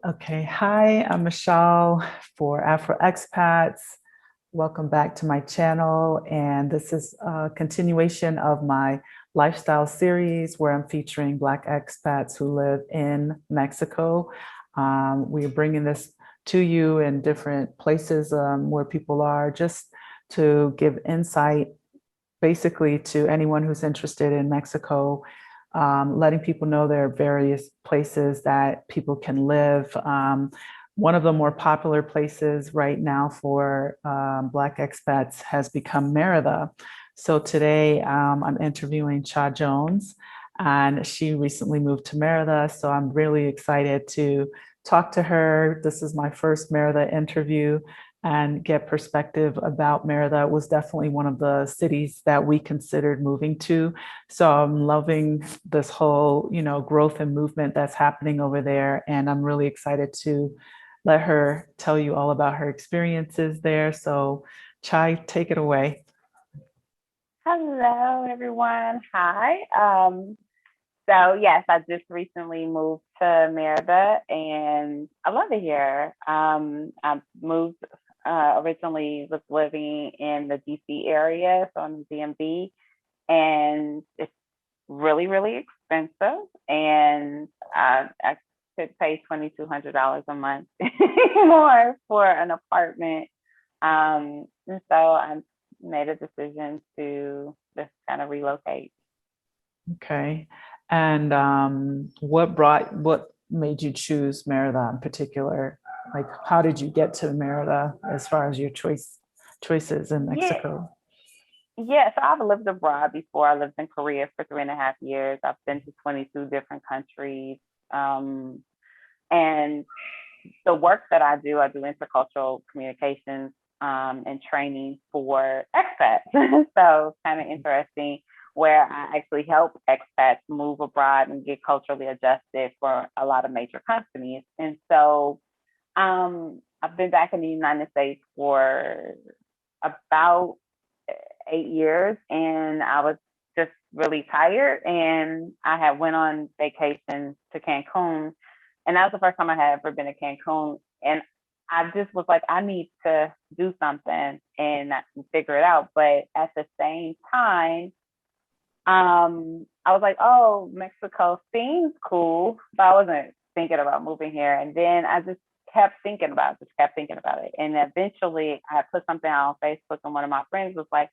Okay, hi, I'm Michelle for Afro Expats. Welcome back to my channel. And this is a continuation of my lifestyle series where I'm featuring Black expats who live in Mexico. We're bringing this to you in different places where people are, just to give insight basically to anyone who's interested in Mexico, letting people know there are various places that people can live. One of the more popular places right now for Black expats has become Merida. So today I'm interviewing Cha Jones, and she recently moved to Merida. So I'm really excited to talk to her. This is my first Merida interview and get perspective about Merida. It was definitely one of the cities that we considered moving to. So I'm loving this whole, growth and movement that's happening over there. And I'm really excited to let her tell you all about her experiences there. So Chai, take it away. Hello, everyone. Hi. So yes, I just recently moved to Merida, and I love it here. I moved originally was living in the DC area, so I'm in DMV, and it's really, really expensive, and I could pay $2,200 a month more for an apartment. And so I made a decision to just kind of relocate. Okay. And what made you choose Merida in particular? Like, how did you get to Merida as far as your choices in Yeah, Mexico? yeah. So I've lived abroad before. I lived in Korea for 3.5 years. I've been to 22 different countries. Um, and the work that I do intercultural communications and training for expats. So it's kind of interesting where I actually help expats move abroad and get culturally adjusted for a lot of major companies. And so I've been back in the United States for about 8 years, and I was just really tired, and I had went on vacation to Cancun, and that was the first time I had ever been to Cancun, and I just was like, I need to do something and figure it out. But at the same time, I was like, oh, Mexico seems cool, but I wasn't thinking about moving here. And then I just kept thinking about it. And eventually I put something out on Facebook, and one of my friends was like,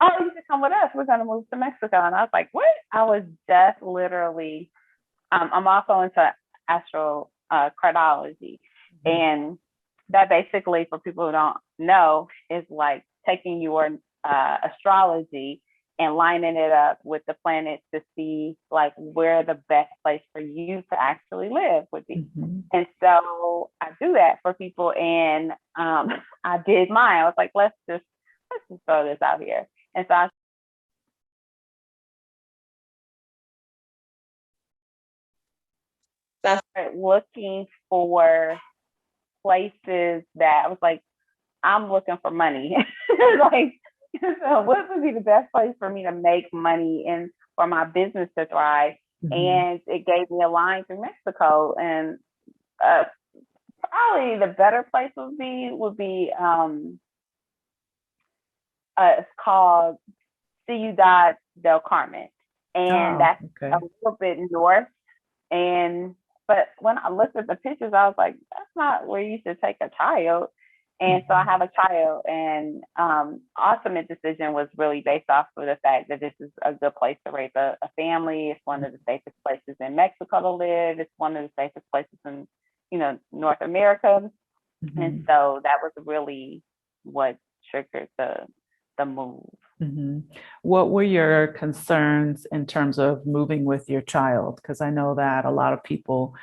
oh, you should come with us. We're going to move to Mexico. And I was like, what? I was just literally, I'm also into astro cardiology. Mhm. And that basically, for people who don't know, is like taking your astrology and lining it up with the planets to see like where the best place for you to actually live would be. Mhm. And so I do that for people, and I did mine. I was like, let's just throw this out here. And so I started looking for places that I was like, I'm looking for money. Like, so what would be the best place for me to make money and for my business to thrive? Mhm. And it gave me a line through Mexico. And uh, probably the better place would be it's called Ciudad del Carmen, and Oh, that's a okay. little bit north. And but when I looked at the pictures, I was like, that's not where you should take a child. And so I Mhm. have a child, and ultimate decision was really based off of the fact that this is a good place to raise a family. It's one of the safest places in Mexico to live. It's one of the safest places in, North America. And Mhm. so that was really what triggered the move. Mhm. What were your concerns in terms of moving with your child? Because I know that a lot of people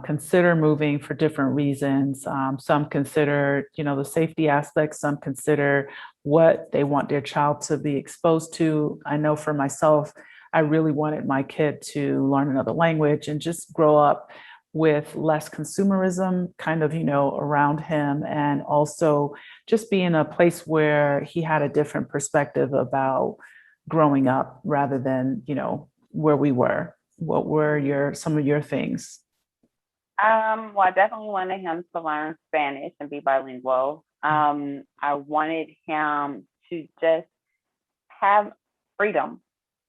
consider moving for different reasons. Some consider, the safety aspects. Some consider what they want their child to be exposed to. I know for myself, I really wanted my kid to learn another language and just grow up with less consumerism kind of, around him, and also just be in a place where he had a different perspective about growing up rather than, where we were. What were some of your things? Well, I definitely wanted him to learn Spanish and be bilingual. I wanted him to just have freedom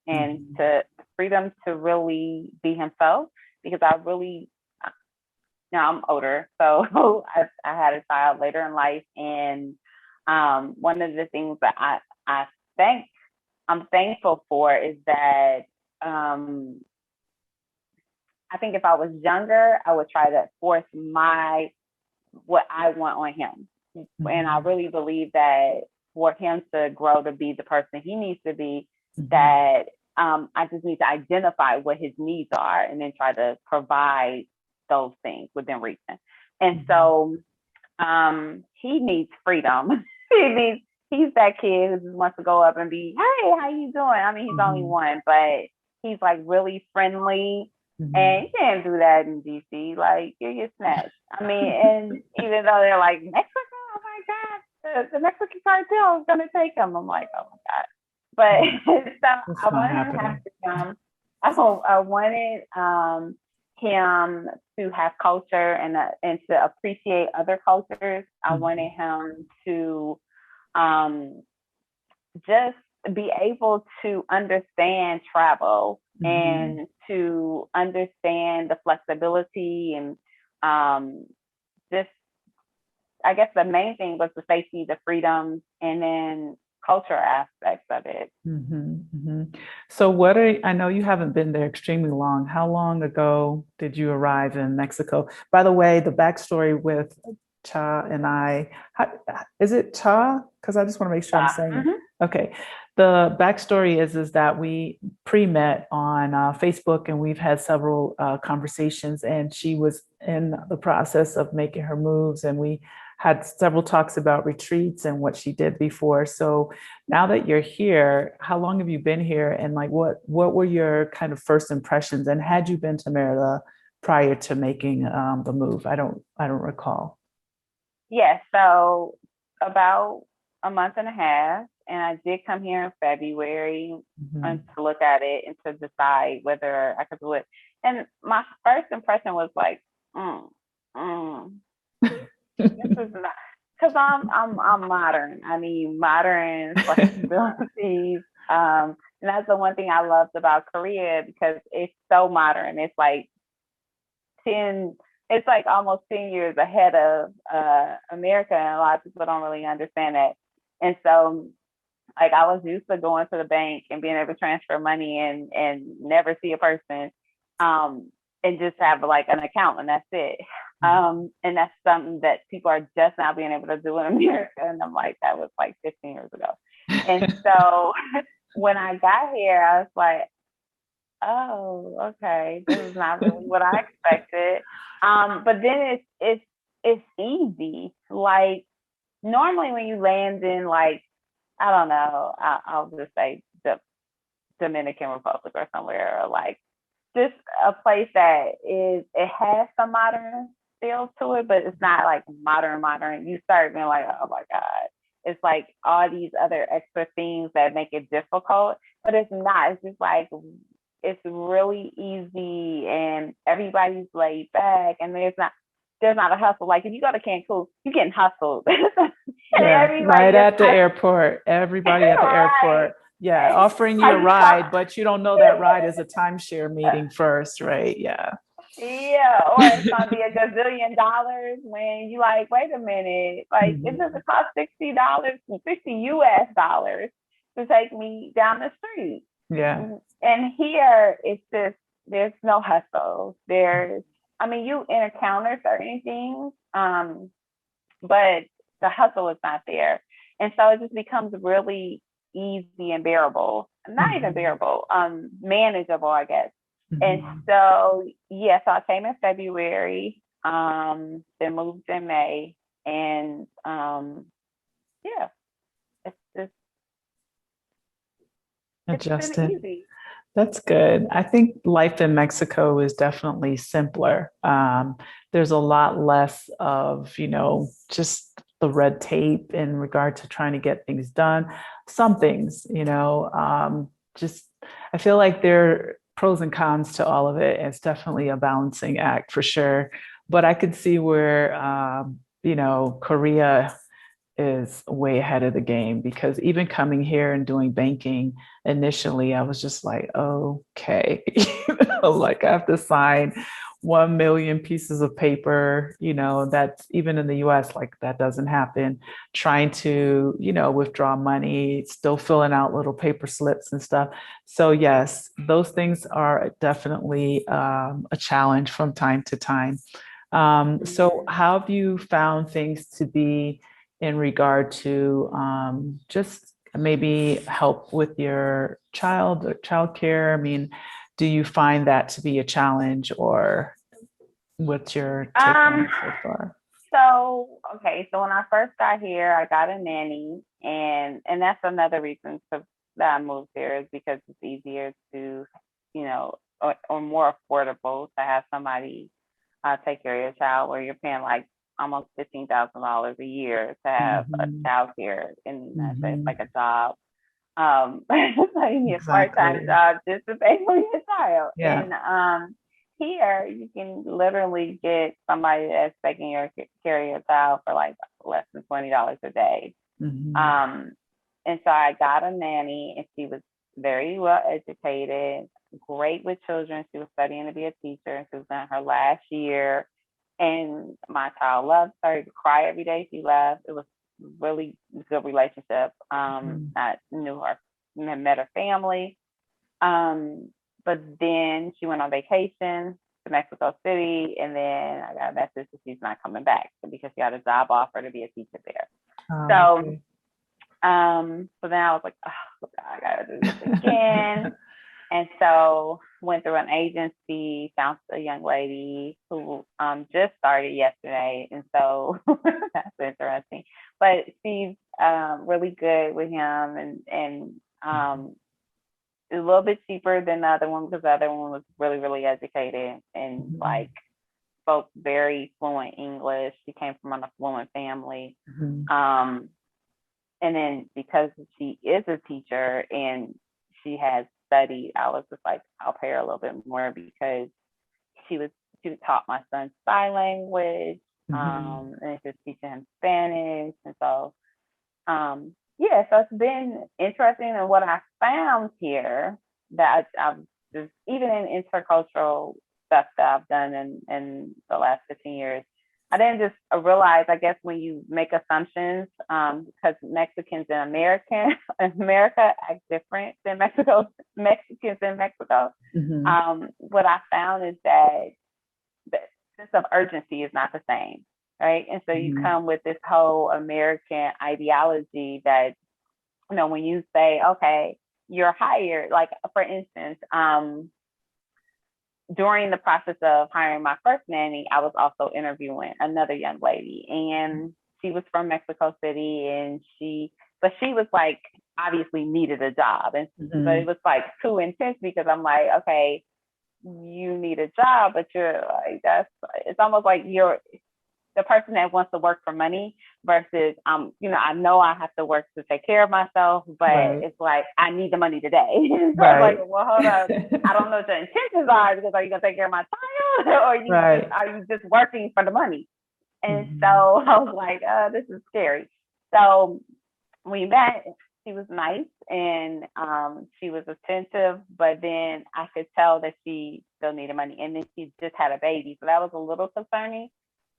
and Mhm. to freedom to really be himself because I really, now I'm older, so I had a child later in life, and one of the things that I think I'm thankful for is that um, I think if I was younger, I would try to force what I want on him. And I Mhm. really believe that for him to grow to be the person he needs to be, Mhm. that I just need to identify what his needs are and then try to provide those things within reason. And Mhm. so he needs freedom. He's that kid who just wants to go up and be, hey, how you doing? I mean, he's only Mhm. one, but he's like really friendly. And Mhm. you can't do that in DC. Like you're snatched. I mean, and even though they're like Mexico, oh my God, the Mexican cartel is gonna take him. I'm like, oh my God. But so It's I not wanted him to have happening. freedom. I wanted him to have culture and to appreciate other cultures. I wanted Mhm. him to um, just be able to understand travel Mhm. and to understand the flexibility and um, just, I guess the main thing was the safety, the freedom, and then culture aspects of it. Mhm. Mhm. So I know you haven't been there extremely long. How long ago did you arrive in Mexico? By the way, the backstory with Cha and is it Cha? Because I just want to make sure I'm saying it. Mm-hmm. Okay. The backstory is that we pre-met on Facebook and we've had several conversations, and she was in the process of making her moves, and we had several talks about retreats and what she did before. So now that you're here, how long have you been here? And like what were your kind of first impressions? And had you been to Merida prior to making the move? I don't recall. Yeah, so about a month and a half, and I did come here in February and Mhm. to look at it and to decide whether I could do it. And my first impression was like, mm, mm, this is not because I'm modern. I mean, modern flexibilities. And that's the one thing I loved about Korea because it's so modern. It's like 10 it's like almost 10 years ahead of America, and a lot of people don't really understand that. And so like I was used to going to the bank and being able to transfer money and never see a person, um, and just have like an account and that's it. And that's something that people are just now being able to do in America. And I'm like, that was like 15 years ago. And so when I got here, I was like, oh, okay, this is not really what I expected. But then it's easy. Like normally when you land in like I don't know, I'll just say the Dominican Republic or somewhere, or like just a place that it has some modern feel to it, but it's not like modern. You start being like, oh my God. It's like all these other extra things that make it difficult, but it's not. It's just like it's really easy and everybody's laid back and there's not a hustle. Like if you go to Cancun, you're getting hustled. And Yeah, everybody right is at the airport. Everybody at the right. airport. Yeah, offering you Like a ride, but you don't know that ride is a timeshare meeting first, right? Yeah. yeah, or it's gonna be a gazillion dollars when you like, wait a minute, like it Mhm. doesn't cost $60, $60 US to take me down the street. Yeah. And here it's just there's no hustle. I mean, you encounter certain things, but the hustle is not there. And so it just becomes really easy and bearable. Not even Mhm. bearable, manageable, I guess. And Mhm. so yeah, so I came in February, then moved in May, and yeah, it's just it's been Adjusted. easy. That's good. I think life in Mexico is definitely simpler. There's a lot less of, just the red tape in regard to trying to get things done. Some things, just I feel like there are pros and cons to all of it. It's definitely a balancing act for sure. but I could see where, Korea is way ahead of the game, because even coming here and doing banking initially, I was just like, okay, like I have to sign 1 million pieces of paper, that's even in the US, like that doesn't happen. Trying to, withdraw money, still filling out little paper slips and stuff. So, yes, those things are definitely a challenge from time to time. So, how have you found things to be in regard to just maybe help with your child or childcare? I mean, do you find that to be a challenge, or what's your take on it so far? So when I first got here, I got a nanny, and that's another reason that I moved here, is because it's easier to, or more affordable to have somebody take care of your child, where you're paying like almost $15,000 a year to have a Mhm. child care in the United States, Mhm. like a job. So you need a part-time Exactly. job just to pay for your child. Yeah. And here you can literally get somebody that's taking care of your child for like less than $20 a day. Mhm. Um, and so I got a nanny, and she was very well educated, great with children. She was studying to be a teacher, and she was in her last year. And my child loved her. She cried every day she left. It was really good relationship. Mhm. I knew her, met her family. Um, but then she went on vacation to Mexico City, and then I got a message that she's not coming back because she got a job offer to be a teacher there. So, Okay. so then I was like, oh, God, I gotta do this again. And so went through an agency, found a young lady who just started yesterday. And so that's interesting. But she's really good with him, and a little bit cheaper than the other one, because the other one was really, really educated and Mhm. like spoke very fluent English. She came from an affluent family. Mhm. Um, and then because she is a teacher and she has studied, I was just like, I'll pay her a little bit more, because she was she taught my son sign language, Mhm. and she was teaching him Spanish. And so yeah, so it's been interesting. And what I found here, that I've just, even in intercultural stuff that I've done in the last 15 years, I didn't just realize, I guess, when you make assumptions, because Mexicans in America act different than Mexicans in Mexico. Mhm. What I found is that the sense of urgency is not the same, right? And so you Mhm. come with this whole American ideology that, when you say, okay, you're hired, like for instance, during the process of hiring my first nanny, I was also interviewing another young lady, and she was from Mexico City, but she was like, obviously needed a job. And but it Mhm. was like too intense, because I'm like, okay, you need a job, but you're like, it's almost like you're the person that wants to work for money versus, I know I have to work to take care of myself, but Right. it's like, I need the money today. So it's like, Right. well, hold up. I don't know what your intentions are, because are you gonna take care of my child, or Right. are you just working for the money? And so Mhm. I was like, this is scary. So we met. She was nice, and she was attentive, but then I could tell that she still needed money. And then she just had a baby, so that was a little concerning.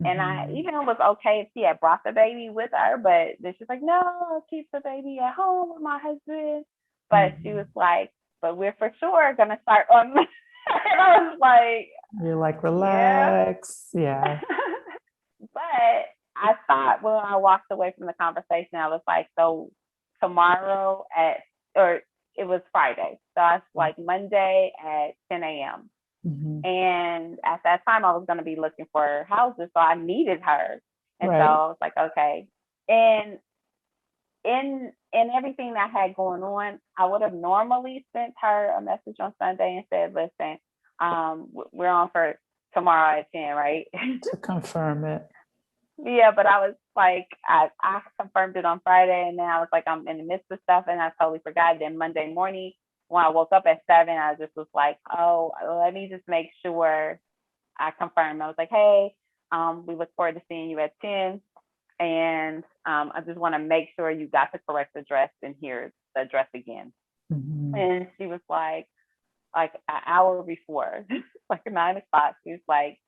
And I Mhm. even was okay if she had brought the baby with her, but then she's like, no, I'll keep the baby at home with my husband. But she was Mhm. like, but we're for sure gonna start on. And I was like, You're like, yeah. relax. Yeah. But I thought, when I walked away from the conversation, I was like, so tomorrow or it was Friday. So I was like, Monday at 10 a.m. Mhm. And at that time, I was going to be looking for houses. So I needed her. And so Right. I was like, okay. And in everything that I had going on, I would have normally sent her a message on Sunday and said, listen, we're on for tomorrow at 10, right? To confirm it. Yeah, but I was like, I confirmed it on Friday, and then I was like, I'm in the midst of stuff, and I totally forgot. Then Monday morning, when I woke up at 7, I just was like, oh, let me just make sure I confirmed. I was like, hey, We look forward to seeing you at 10. And I just want to make sure you got the correct address, and here's the address again. Mm-hmm. And she was like an hour before, like 9 o'clock, she was like,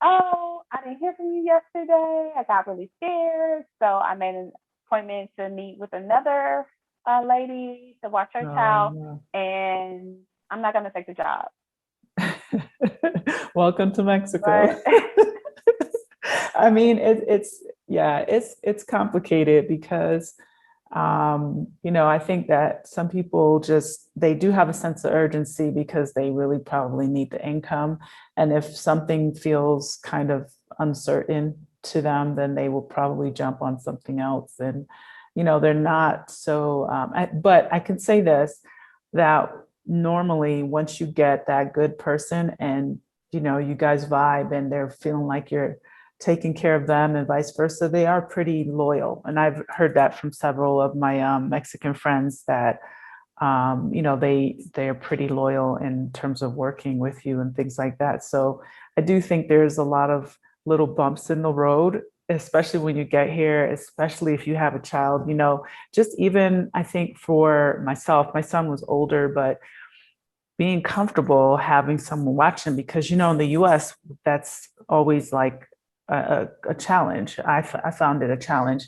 oh, I didn't hear from you yesterday. I got really scared. So I made an appointment to meet with another lady to watch her child. Oh, And I'm not going to take the job. yeah. Welcome to Mexico. But I mean, it's complicated because, I think that some people they do have a sense of urgency because they really probably need the income. And if something feels kind of uncertain to them, then they will probably jump on something else. And, they're not so, but I can say this, that normally once you get that good person and, you guys vibe and they're feeling like you're taking care of them and vice versa, they are pretty loyal. And I've heard that from several of my Mexican friends that, they are pretty loyal in terms of working with you and things like that. So I do think there's a lot of little bumps in the road, especially when you get here, especially if you have a child, just even I think for myself, my son was older, but being comfortable having someone watching, because, in the US, that's always like a challenge. I found it a challenge.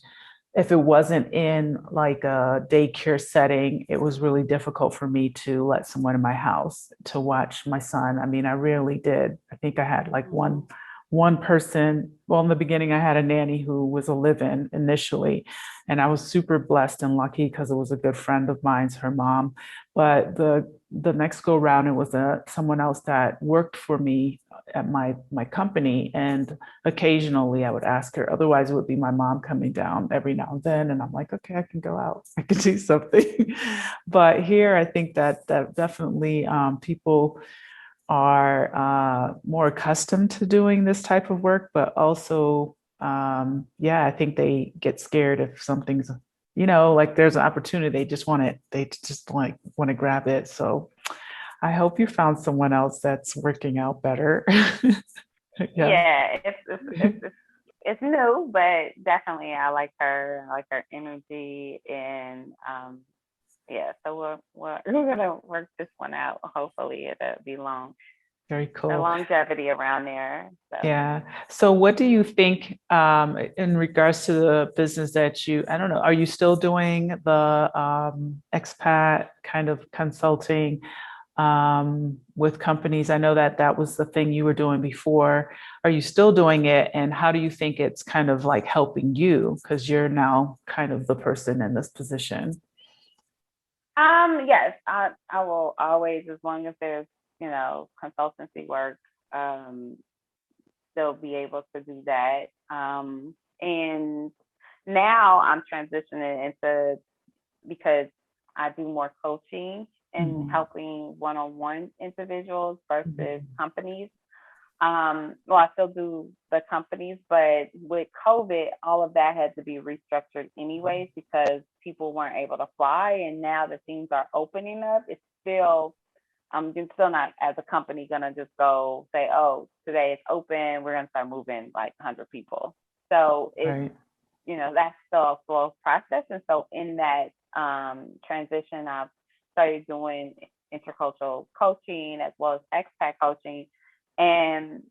If it wasn't in like a daycare setting, it was really difficult for me to let someone in my house to watch my son. I mean, I really did. I think I had like one person. Well, in the beginning, I had a nanny who was a live-in initially, and I was super blessed and lucky because it was a good friend of mine's, her mom. But the next go round, it was someone else that worked for me at my company, and occasionally I would ask her. Otherwise, it would be my mom coming down every now and then, and I'm like, okay, I can go out, I can do something. But here, I think that definitely people are more accustomed to doing this type of work, but also, I think they get scared if something's, like there's an opportunity, they just want to grab it. So I hope you found someone else that's working out better. Yeah. yeah, it's new, but definitely I like her. I like her energy, and yeah. So we're gonna work this one out. Hopefully, it'll be long. Very The cool. longevity around there. So. Yeah. So what do you think in regards to the business that I don't know, are you still doing the expat kind of consulting with companies? I know that that was the thing you were doing before. Are you still doing it? And how do you think it's kind of like helping you? Because you're now kind of the person in this position. Yes, I will always, as long as there's, consultancy work, um, still be able to do that. And now I'm transitioning into, because I do more coaching and Mhm. helping one-on-one individuals versus Mhm. companies. Well, I still do the companies, but with COVID, all of that had to be restructured anyways because people weren't able to fly. And now that things are opening up, it's still, you're still not as a company gonna just go say, oh, today it's open, we're gonna start moving like 100 people. So it's, Right. that's still a slow process. And so in that transition, I've started doing intercultural coaching as well as expat coaching. And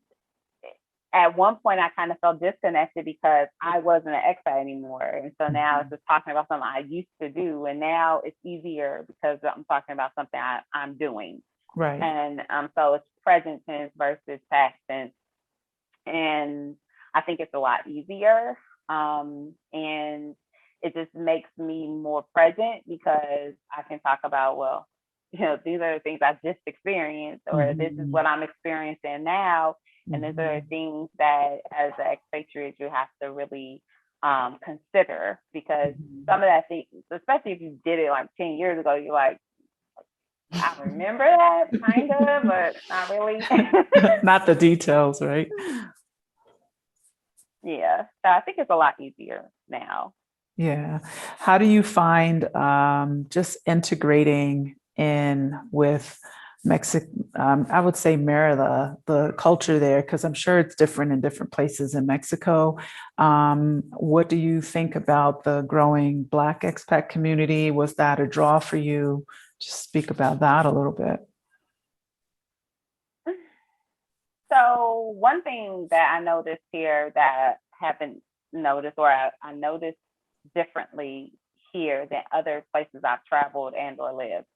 at one point, I kind of felt disconnected because I wasn't an expat anymore. And so now it's Mhm. just talking about something I used to do. And now it's easier because I'm talking about something I'm doing. Right. And so it's present tense versus past tense. And I think it's a lot easier. And it just makes me more present because I can talk about, well, these are the things I just experienced, or this is Mhm. what I'm experiencing now. And these are the Mhm. things that as an expatriate, you have to really consider, because some Mhm. of that things, especially if you did it like 10 years ago, you're like, I remember that kind of, but not really. Not the details, right? Yeah. So I think it's a lot easier now. Yeah. How do you find just integrating in with I would say Merida, the culture there, because I'm sure it's different in different places in Mexico. What do you think about the growing Black expat community? Was that a draw for you? Just speak about that a little bit. So one thing that I noticed here that I haven't noticed, or I noticed differently here than other places I've traveled and or lived,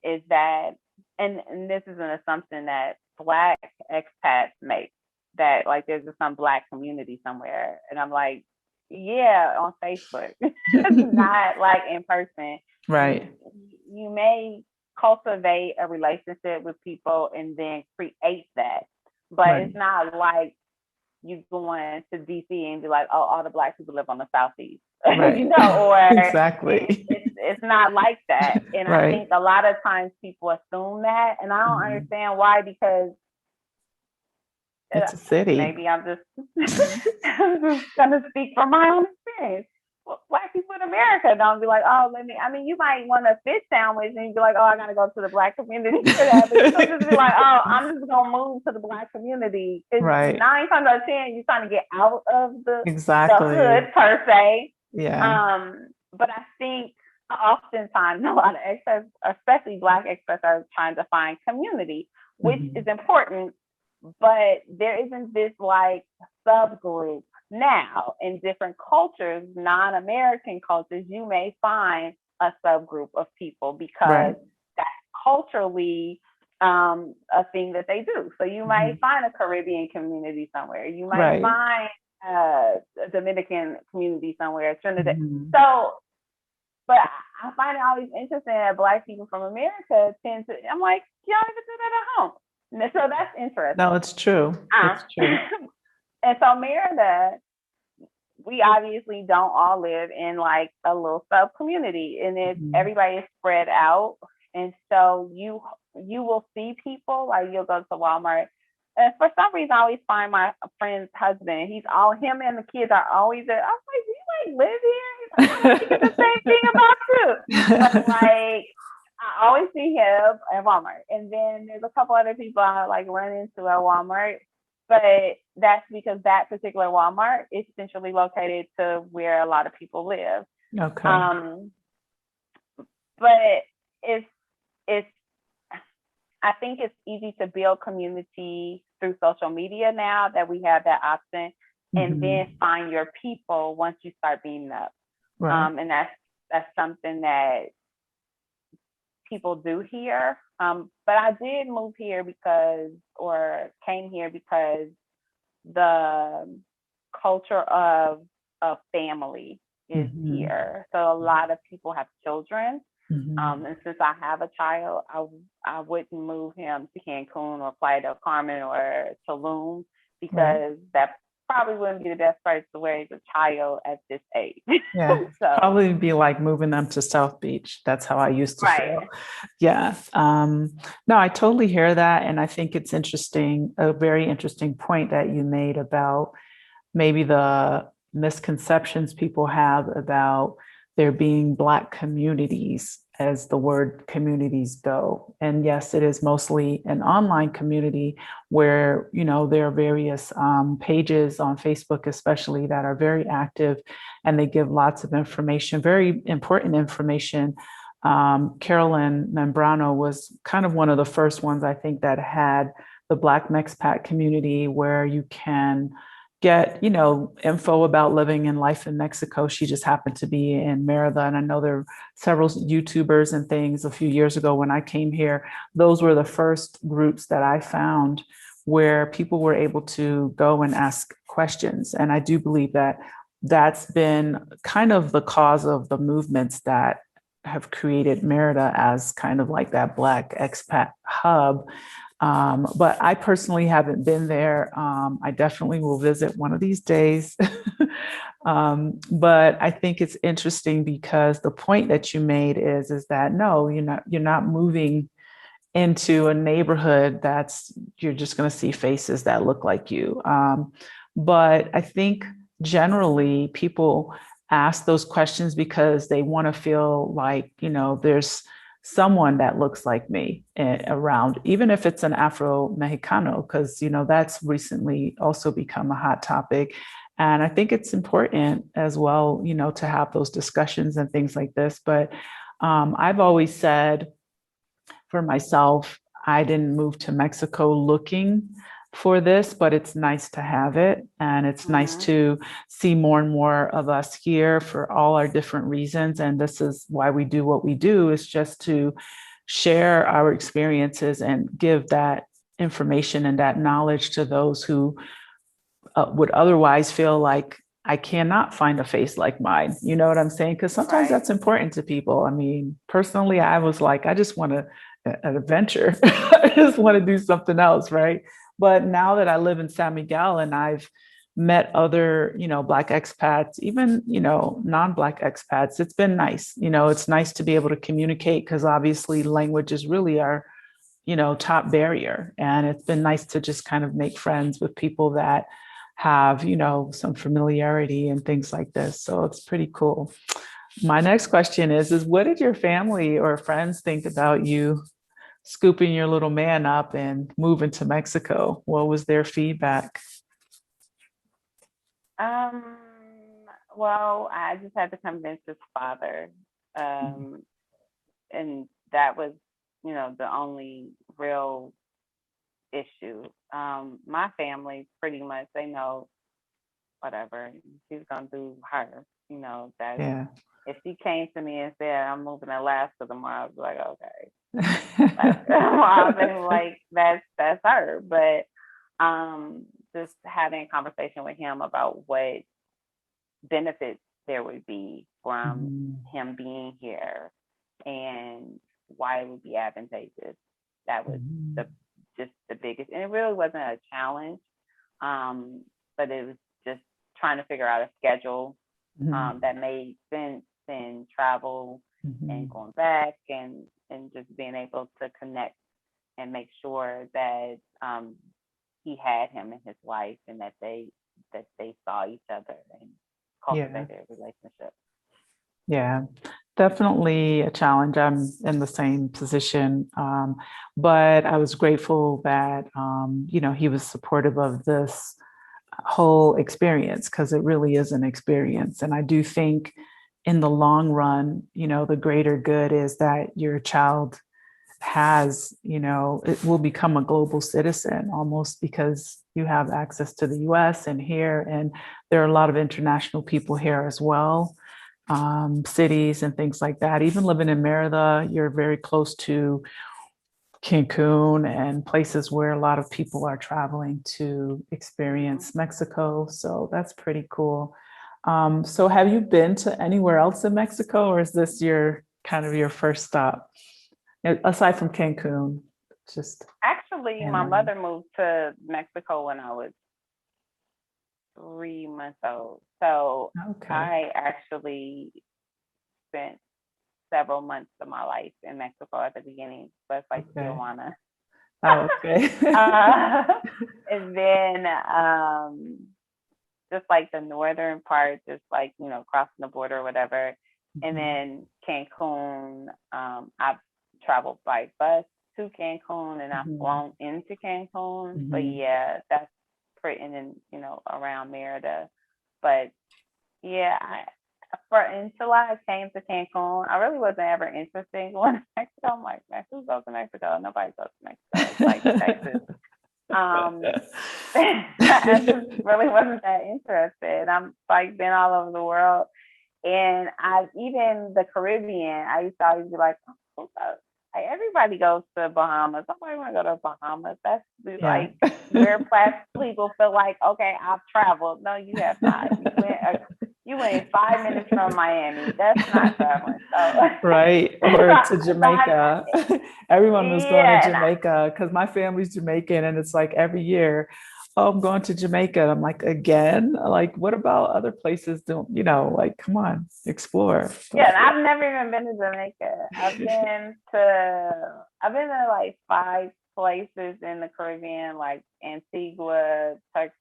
is that, and this is an assumption that Black expats make, that like there's some Black community somewhere. And I'm like, yeah, on Facebook, not like in person. Right. You may cultivate a relationship with people and then create that, but Right. it's not like you going to DC and be like, oh, all the Black people live on the Southeast, Right. you know, or Exactly. it's not like that. And I Right. think a lot of times people assume that, and I don't understand why, because It's a city. maybe I'm just gonna speak from my own experience. Well, Black people in America don't be like, oh, I mean, you might want a fish sandwich and you be like, oh, I gotta go to the Black community for that. But you don't just be like, oh, I'm just gonna move to the Black community. It's Right. 9 times out of 10, you're trying to get out of the Exactly. hood per se. Yeah. But I think oftentimes a lot of expats, especially Black expats, are trying to find community, which is important, but there isn't this like subgroup. Now, in different cultures, non-American cultures, you may find a subgroup of people because that's culturally a thing that they do. So you might find a Caribbean community somewhere. You might find a Dominican community somewhere, Trinidad. So, but I find it always interesting that Black people from America tend to, I'm like, y'all even do that at home. And so that's interesting. No, it's true. It's true. And so Merida, we obviously don't all live in like a little sub community, and everybody is spread out. And so you will see people, like you'll go to Walmart. And for some reason, I always find my friend's husband. Him and the kids are always there. I was like, do you like live here? He's like, I'm thinking the same thing about you. But like, I always see him at Walmart. And then there's a couple other people I like run into at Walmart. But that's because that particular Walmart is centrally located to where a lot of people live. Okay. But it's I think it's easy to build community through social media now that we have that option, and then find your people once you start beaming up. Right. And that's something that people do here. But I did move here came here because the culture of family is here. So a lot of people have children. And since I have a child, I wouldn't move him to Cancun or Playa del Carmen or Tulum, because that probably wouldn't be the best place to raise a child at this age. Yeah, so, probably be like moving them to South Beach. That's how I used to feel. Yeah. No, I totally hear that. And I think it's interesting, a very interesting point that you made about maybe the misconceptions people have about there being Black communities, as the word communities go. And yes, it is mostly an online community where, there are various pages on Facebook, especially, that are very active, and they give lots of information, very important information. Carolyn Membrano was kind of one of the first ones, I think, that had the Black Mexpat community, where you can get, info about living and life in Mexico. She just happened to be in Merida. And I know there are several YouTubers and things a few years ago when I came here. Those were the first groups that I found where people were able to go and ask questions. And I do believe that that's been kind of the cause of the movements that have created Merida as kind of like that Black expat hub. But I personally haven't been there. I definitely will visit one of these days. But I think it's interesting because the point that you made is that no, you're not moving into a neighborhood you're just going to see faces that look like you. But I think generally people ask those questions because they want to feel like, there's someone that looks like me around, even if it's an Afro Mexicano, because, you know, that's recently also become a hot topic. And I think it's important as well, you know, to have those discussions and things like this. But I've always said for myself, I didn't move to Mexico looking for this, but it's nice to have it. And it's nice Mm-hmm. to see more and more of us here for all our different reasons. And this is why we do what we do, is just to share our experiences and give that information and that knowledge to those who would otherwise feel like I cannot find a face like mine. You know what I'm saying? Because sometimes Right. that's important to people. I mean, personally, I was like, I just want an adventure. I just want to do something else, right? But now that I live in San Miguel and I've met other, you know, Black expats, even, you know, non-Black expats, it's been nice. You know, it's nice to be able to communicate because obviously language is really our, you know, top barrier. And it's been nice to just kind of make friends with people that have, you know, some familiarity and things like this. So it's pretty cool. My next question is what did your family or friends think about you scooping your little man up and moving to Mexico? What was their feedback? Um, well, I just had to convince his father. Um, and that was, you know, the only real issue. My family pretty much, they know whatever she's gonna do her. You know, that Yeah. if she came to me and said I'm moving to Alaska tomorrow, I'd be like, okay. I've been like, that's her. But just having a conversation with him about what benefits there would be from Mhm. him being here and why it would be advantageous. That was the Mhm. just the biggest, and it really wasn't a challenge, but it was just trying to figure out a schedule Mhm. that made sense and travel and Mhm. going back and just being able to connect and make sure that he had him in his life and that they saw each other and Yeah. cultivated a relationship. Yeah, definitely a challenge. I'm in the same position. But I was grateful that, you know, he was supportive of this whole experience because it really is an experience. And I do think in the long run, you know, the greater good is that your child has, you know, it will become a global citizen almost because you have access to the US and here. And there are a lot of international people here as well, cities and things like that. Even living in Merida, you're very close to Cancun and places where a lot of people are traveling to Mm-hmm. experience Mexico. So that's pretty cool. So have you been to anywhere else in Mexico, or is this your kind of your first stop? Aside from Cancun, just Actually, my and mother moved to Mexico when I was 3 months old. So okay, I actually spent several months of my life in Mexico at the beginning, but like okay, Tijuana. oh, okay. uh, and then just like the northern part, just like, you know, crossing the border or whatever. And Mhm, then Cancun, I've traveled by bus to Cancun and I've mhm, flown into Cancun. But mhm. yeah, that's pretty, and then, you know, around Merida. But yeah, until I came to Cancun, I really wasn't ever interested in going to Mexico. I'm like, Mexico goes to Mexico. Nobody goes to Mexico. It's like Texas. Um, I just really wasn't that interested. I'm like been all over the world, and I even the Caribbean. I used to always be like, oh, like everybody goes to Bahamas. Somebody want to go to Bahamas. That's Yeah. like where plastic people feel like, okay, I've traveled. No, you have not. You went 5 minutes from Miami. That's not traveling. So, Right. Or to Jamaica. Everyone was going to yeah, and Jamaica because my family's Jamaican and it's like every year, oh, I'm going to Jamaica. I'm like, again? Like, what about other places? Don't, you know, like, come on, explore. yeah, But and I've never even been to Jamaica. I've been to like 5 places in the Caribbean, like Antigua, let's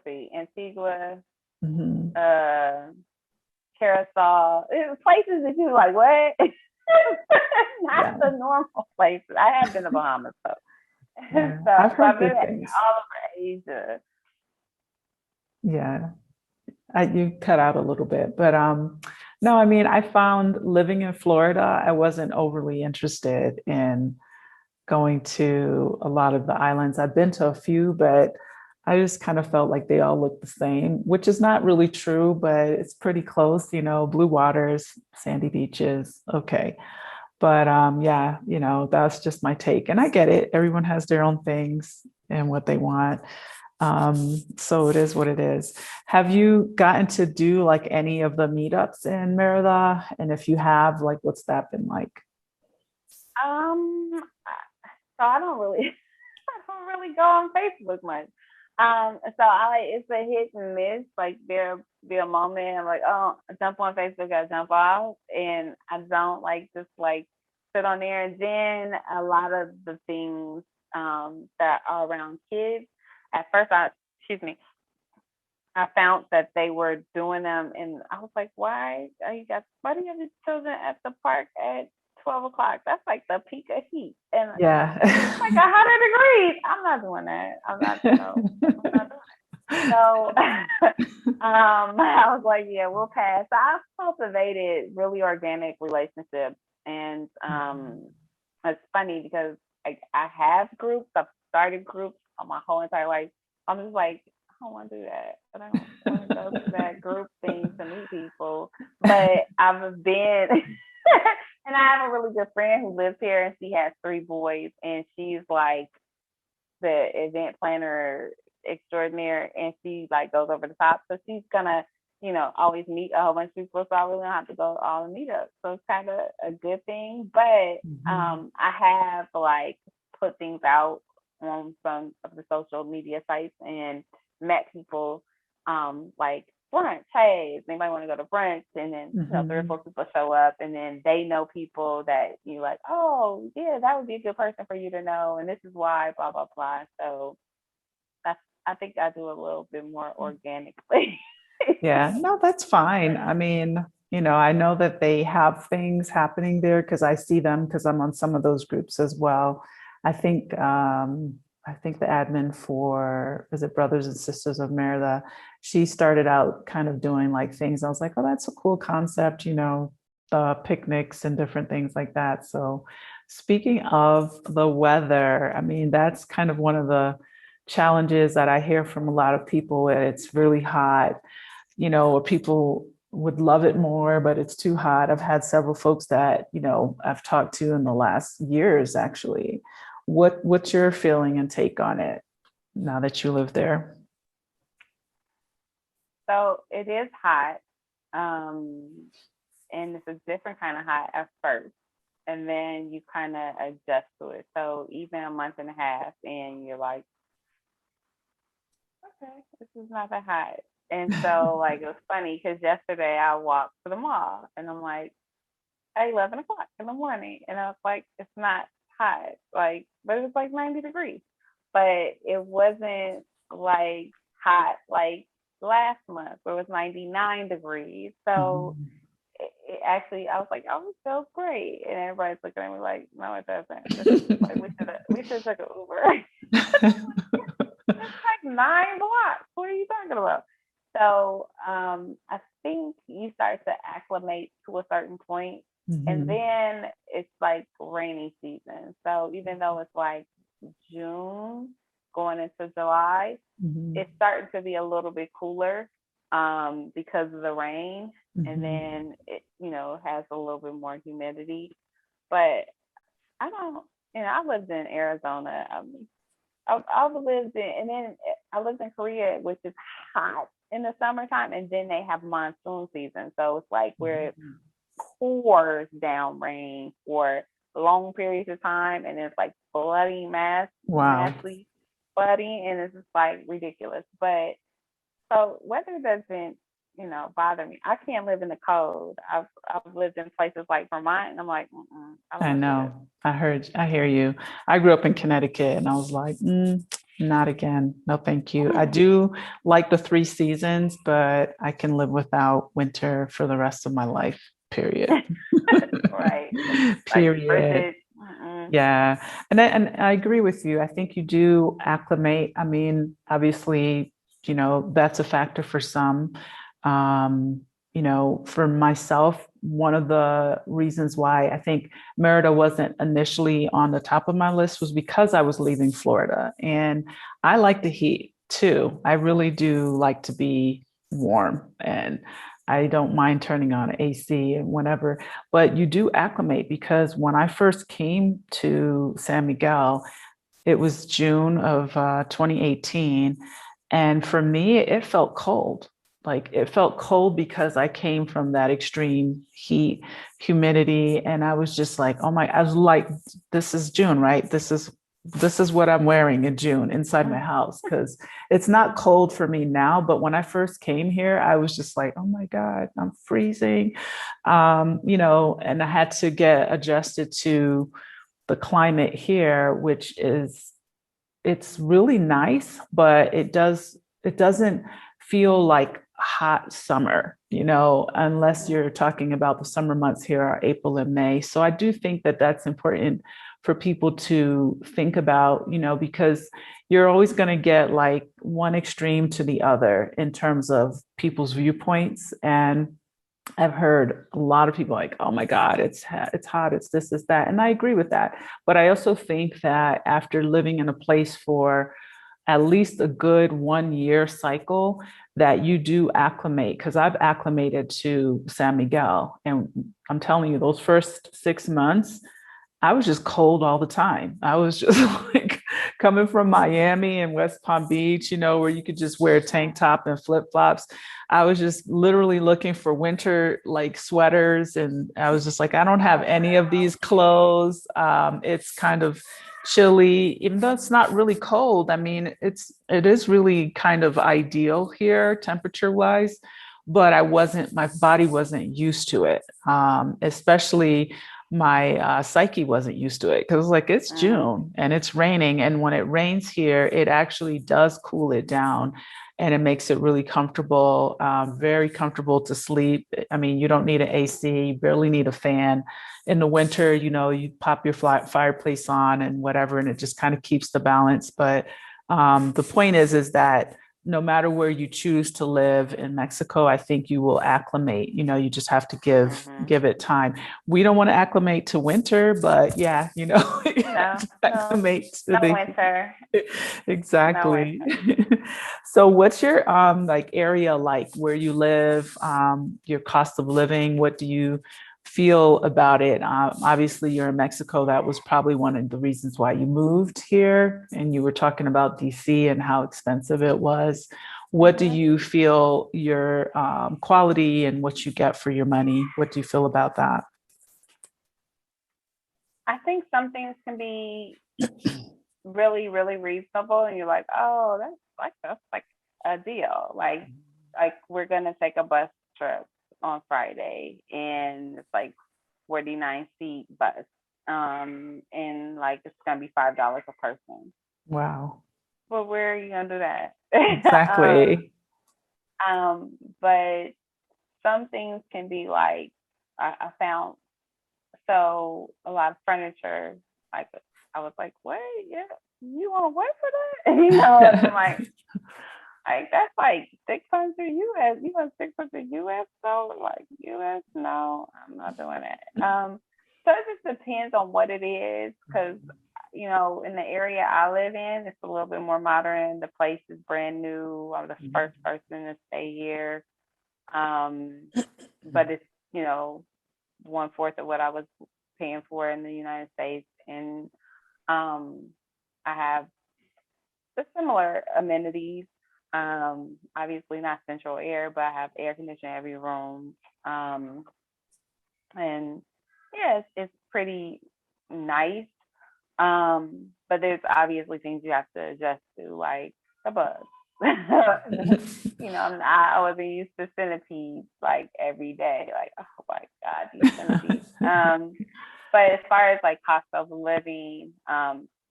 see, Antigua, Mhm. uh, Curacao. Places that you like, what? Not the normal places. I have been to Bahamas though. Yeah. So I've heard I've been good things. all over Asia. Yeah. You cut out a little bit, but no, I mean, I found living in Florida, I wasn't overly interested in going to a lot of the islands. I've been to a few, but I just kind of felt like they all look the same, which is not really true, but it's pretty close, blue waters, sandy beaches. Okay. But yeah, that's just my take. And I get it. Everyone has their own things and what they want. So it is what it is. Have you gotten to do like any of the meetups in Merida? And if you have, like, what's that been like? Um, so I don't really, I don't really go on Facebook much. So it's a hit and miss. Like there'll be a moment I'm like, oh, jump on Facebook, I jump off, and I don't like just like sit on there. And then a lot of the things that are around kids. At first, I found that they were doing them, and I was like, why do you have these children at the park at 12 o'clock? That's like the peak of heat. And Yeah. like 100 degrees. I'm not doing that. I'm not doing it. So I was like, yeah, we'll pass. So I've cultivated really organic relationships. And it's funny because I have groups, I've started groups my whole entire life. I'm just like, I don't want to do that. I don't want to go to that group thing to meet people. But I've been, and I have a really good friend who lives here, and she has 3 boys, and she's like the event planner extraordinaire, and she like goes over the top. So she's gonna, always meet a whole bunch of people. So I really don't have to go to all the meetups. So it's kind of a good thing. But I have like put things out on some of the social media sites and met people like brunch. Hey, does anybody want to go to brunch? And then 3 or 4 people show up, and then they know people that you like. Oh, yeah, that would be a good person for you to know, and this is why. Blah blah blah. So I think I do a little bit more organically. Yeah, no, that's fine. I mean, I know that they have things happening there because I see them because I'm on some of those groups as well. I think the admin for, is it Brothers and Sisters of Merida? She started out kind of doing like things. I was like, oh, that's a cool concept, picnics and different things like that. So speaking of the weather, I mean, that's kind of one of the challenges that I hear from a lot of people. It's really hot, people would love it more, but it's too hot. I've had several folks that, I've talked to in the last years, actually. What's your feeling and take on it now that you live there? So it is hot. And it's a different kind of hot at first. And then you kind of adjust to it. So even a month and a half, and you're like, okay, this is not that hot. And so like it was funny because yesterday I walked to the mall, and I'm like at 11 o'clock in the morning, and I was like, it's not hot, like, but it was like 90 degrees, but it wasn't like hot like last month where it was 99 degrees. So it actually, I was like, oh, it feels great, and everybody's looking at me like, no, it doesn't. Like we should take an Uber. It's like 9 blocks. What are you talking about? So I think you start to acclimate to a certain point, and then it's like rainy season. So even though it's like June going into July, it's starting to be a little bit cooler because of the rain, and then it has a little bit more humidity. But I don't, I lived in Arizona. I've lived in, and then I lived in Korea, which is hot in the summertime, and then they have monsoon season. So it's like where it pours down rain for long periods of time, and it's like flooding massively flooding, and it's just like ridiculous. But so weather doesn't, bother me. I can't live in the cold. I've lived in places like Vermont, and I'm like, I know. I hear you. I grew up in Connecticut, and I was like, not again. No, thank you. I do like the 3 seasons, but I can live without winter for the rest of my life. period. Right. Like Period. frigid. Mm-mm. Yeah. And I agree with you. I think you do acclimate. I mean, obviously, that's a factor for some. Um, for myself, one of the reasons why I think Merida wasn't initially on the top of my list was because I was leaving Florida. And I like the heat too. I really do like to be warm, and I don't mind turning on AC and whenever, but you do acclimate, because when I first came to San Miguel, it was June of 2018. And for me, it felt cold. Like, it felt cold because I came from that extreme heat, humidity. And I was just like, oh my, I was like, this is June, right? This is what I'm wearing in June inside my house, because it's not cold for me now. But when I first came here, I was just like, oh my God, I'm freezing. And I had to get adjusted to the climate here, which is, it's really nice, but it doesn't feel like hot summer, unless you're talking about the summer months here are April and May. So I do think that that's important for people to think about, because you're always going to get like one extreme to the other in terms of people's viewpoints. And I've heard a lot of people like, oh my God, it's hot, it's this, it's that. And I agree with that. But I also think that after living in a place for at least a good 1 year cycle, that you do acclimate, because I've acclimated to San Miguel. And I'm telling you, those first 6 months, I was just cold all the time. I was just like coming from Miami and West Palm Beach, where you could just wear a tank top and flip flops. I was just literally looking for winter like sweaters. And I was just like, I don't have any of these clothes. It's kind of chilly, even though it's not really cold. I mean, it is really kind of ideal here temperature wise, but my body wasn't used to it, especially my psyche wasn't used to it, because like, it's June and it's raining. And when it rains here, it actually does cool it down, and it makes it really comfortable, very comfortable to sleep. I mean, you don't need an AC, you barely need a fan. In the winter, you pop your fireplace on and whatever, and it just kind of keeps the balance. But the point is that no matter where you choose to live in Mexico, I think you will acclimate. You just have to give it time. We don't want to acclimate to winter, but yeah, you have to acclimate to no the winter. exactly. No winter. So what's your like area like where you live, your cost of living? What do you feel about it? Obviously, you're in Mexico. That was probably one of the reasons why you moved here. And you were talking about DC and how expensive it was. What do you feel your quality and what you get for your money? What do you feel about that? I think some things can be really, really reasonable, and you're like, oh, that's like a deal. Like we're gonna take a bus trip on Friday, and it's like 49-seat bus, and like it's gonna be $5 a person. Wow. Well, where are you gonna do that? Exactly. But some things can be like, I found, so a lot of furniture, like I was like, wait, yeah, you want to work for that? And I'm like that's like 600 US. You want 600 US though? Like US? No, I'm not doing that. So it just depends on what it is, because in the area I live in, it's a little bit more modern. The place is brand new. I'm the first person to stay here. But it's, 1/4 of what I was paying for in the United States. And I have the similar amenities. Obviously not central air, but I have air conditioning every room. And yeah, it's pretty nice. But there's obviously things you have to adjust to, like the bugs. I wasn't used to centipedes like every day. Like, oh my God, these centipedes. But as far as like cost of living,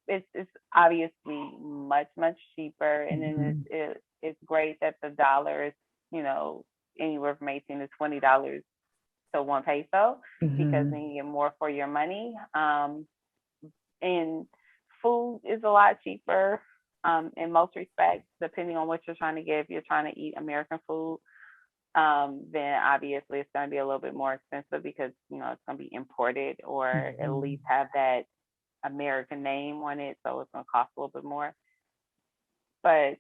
it's obviously much, much cheaper. And then it's great that the dollar is, anywhere from $18 to $20 to 1 peso, because Mhm. then you get more for your money. And food is a lot cheaper in most respects, depending on what you're trying to get. If you're trying to eat American food, then obviously it's going to be a little bit more expensive, because it's going to be imported, or at Mhm. least have that American name on it, so it's going to cost a little bit more. But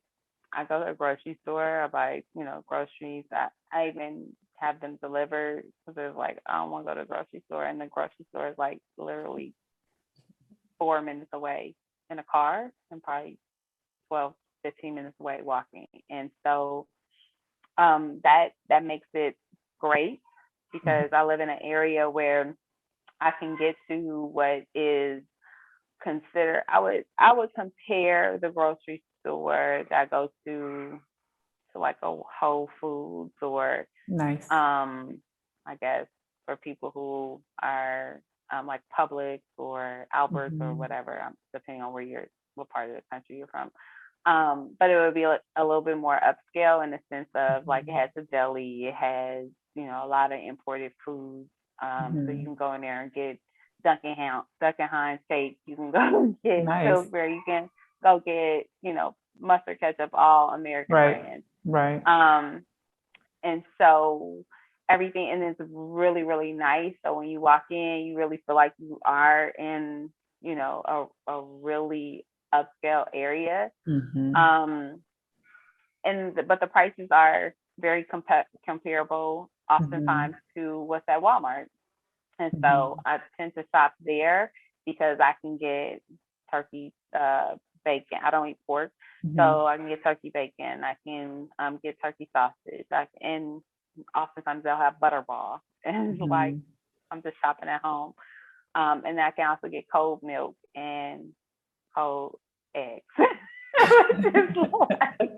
I go to a grocery store, I buy groceries. I even have them delivered, because it's like, I don't want to go to the grocery store, and the grocery store is like literally 4 minutes away in a car, and probably 12, 15 minutes away walking. And so that makes it great, Mhm. because I live in an area where I can get to what is considered. I would compare the grocery store that I go to like a Whole Foods, or Nice. I guess for people who are like Publix or Alberts or Mhm. whatever, depending on what part of the country you're from. But it would be a little bit more upscale, in the sense of, like, it Mhm. has a deli, it has a lot of imported foods. So you Mhm. can go in there and get Duncan Hines steak. You can go get Nice. Pillsbury. You can go get mustard, ketchup, all American Right. brands. Right. Um, and so everything, and it's really, really nice. So when you walk in, you really feel like you are in a really upscale area. Mhm. Um, but the prices are very comparable, Mhm. oftentimes, to what's at Walmart. And so Mhm. I tend to shop there, because I can get turkey bacon. I don't eat pork, Mhm. so I can get turkey bacon. I can get turkey sausage. And oftentimes they'll have butterball, and like, Mhm. I'm just shopping at home. And I can also get cold milk and cold eggs. Which is like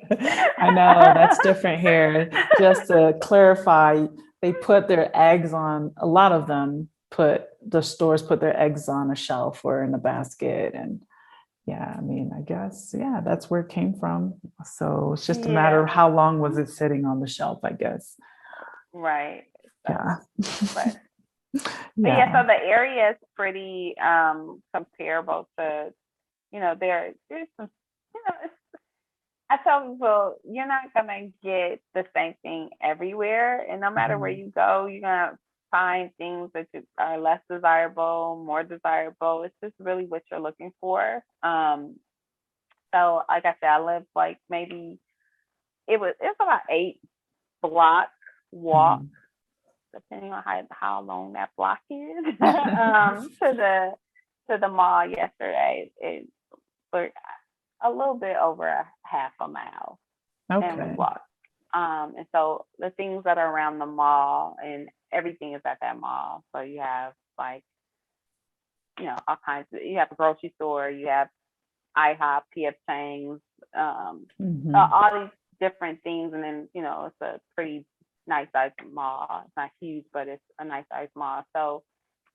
I know that's different here. Just to clarify, they put their eggs on, a lot of them the stores put their eggs on a shelf or in a basket. And yeah, I mean, I guess, yeah, that's where it came from. So it's just a matter Yeah, of how long was it sitting on the shelf, I guess. right. So, Yeah. but yeah, Yeah. so the area is pretty comparable to, there's some, it's, I tell people, you're not gonna get the same thing everywhere, and no matter where Mhm. you go, you're gonna find things that are less desirable, more desirable. It's just really what you're looking for. So like I said, I live like, maybe it's about 8 block walk, Mhm. depending on how long that block is, to the mall yesterday. It was a little bit over a half a mile, and we Okay. walked. And so the things that are around the mall, and everything is at that mall. So you have, like, all kinds you have a grocery store, you have IHOP, PF Chang's, Mhm. all these different things. And then, it's a pretty nice sized mall. It's not huge, but it's a nice sized mall. So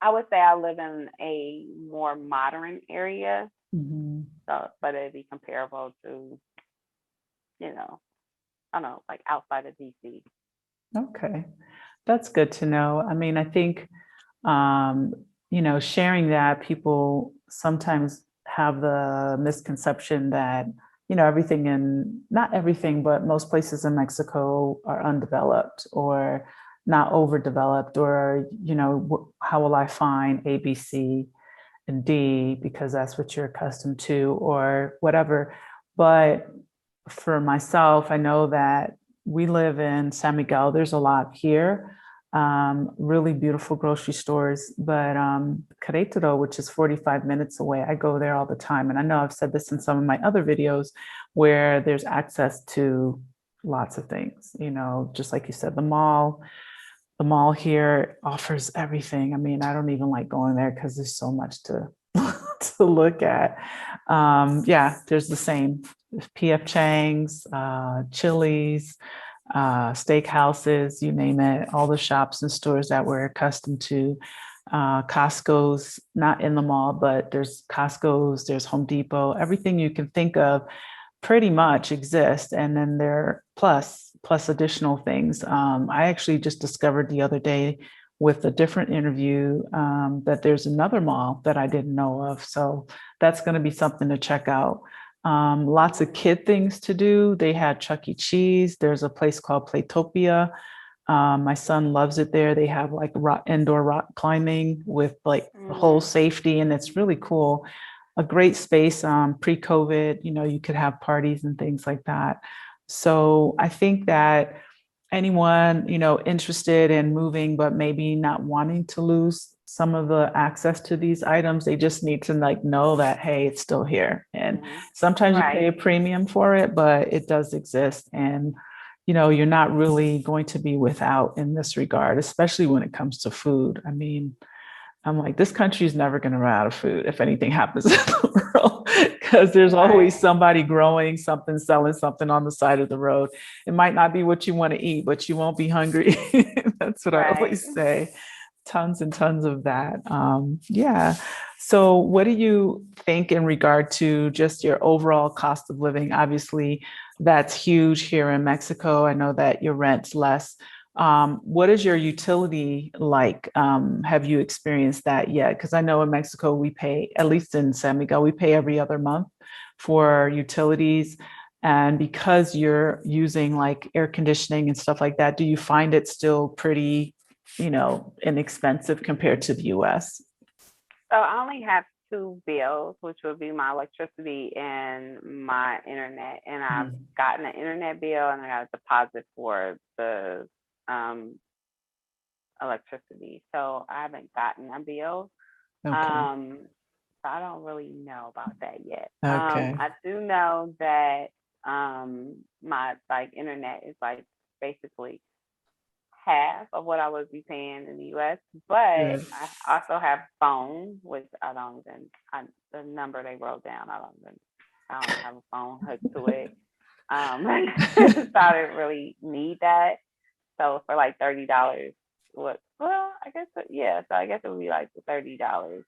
I would say I live in a more modern area. Mhm. So, but it'd be comparable to, I don't know, like outside of DC. Okay. That's good to know. I mean, I think um, sharing that, people sometimes have the misconception that, everything not everything, but most places in Mexico are undeveloped or not overdeveloped, or, how will I find A, B, C, and D because that's what you're accustomed to or whatever. But for myself, I know that we live in San Miguel. There's a lot here, really beautiful grocery stores. But Querétaro, which is 45 minutes away, I go there all the time. And I know I've said this in some of my other videos where there's access to lots of things, just like you said, the mall here offers everything. I mean, I don't even like going there because there's so much to to look at. Yeah, there's the same PF Chang's, Chili's, steakhouses, you name it, all the shops and stores that we're accustomed to. Costco's not in the mall, but there's Costco's, there's Home Depot, everything you can think of pretty much exist. And then there are plus additional things. I actually just discovered the other day with a different interview, that there's another mall that I didn't know of. So that's going to be something to check out. Lots of kid things to do. They had Chuck E. Cheese. There's a place called Playtopia. My son loves it there. They have like indoor rock climbing with like the whole safety, and it's really cool. A great space. Pre-COVID, you could have parties and things like that. So I think that anyone, interested in moving, but maybe not wanting to lose some of the access to these items, they just need to like know that, hey, it's still here. And sometimes you pay a premium for it, but it does exist. And, you're not really going to be without in this regard, especially when it comes to food. I mean, I'm like, this country is never going to run out of food if anything happens in the world, because there's always somebody growing something, selling something on the side of the road. It might not be what you want to eat, but you won't be hungry. That's what I always say. Tons and tons of that. Yeah. So, what do you think in regard to just your overall cost of living? Obviously, that's huge here in Mexico. I know that your rent's less. What is your utility like? Have you experienced that yet? Because I know in Mexico, we pay, at least in San Miguel, we pay every other month for utilities. And because you're using like air conditioning and stuff like that, do you find it still pretty, inexpensive compared to the US? So I only have two bills, which would be my electricity and my internet. And I've gotten an internet bill and I got a deposit for the electricity. So I haven't gotten a bill. Okay. So I don't really know about that yet. Okay. I do know that my like internet is like basically half of what I would be paying in the US, but I also have phone, which the number they wrote down, I don't have a phone hooked to it. So I didn't really need that. So for like $30, so I guess it would be like $30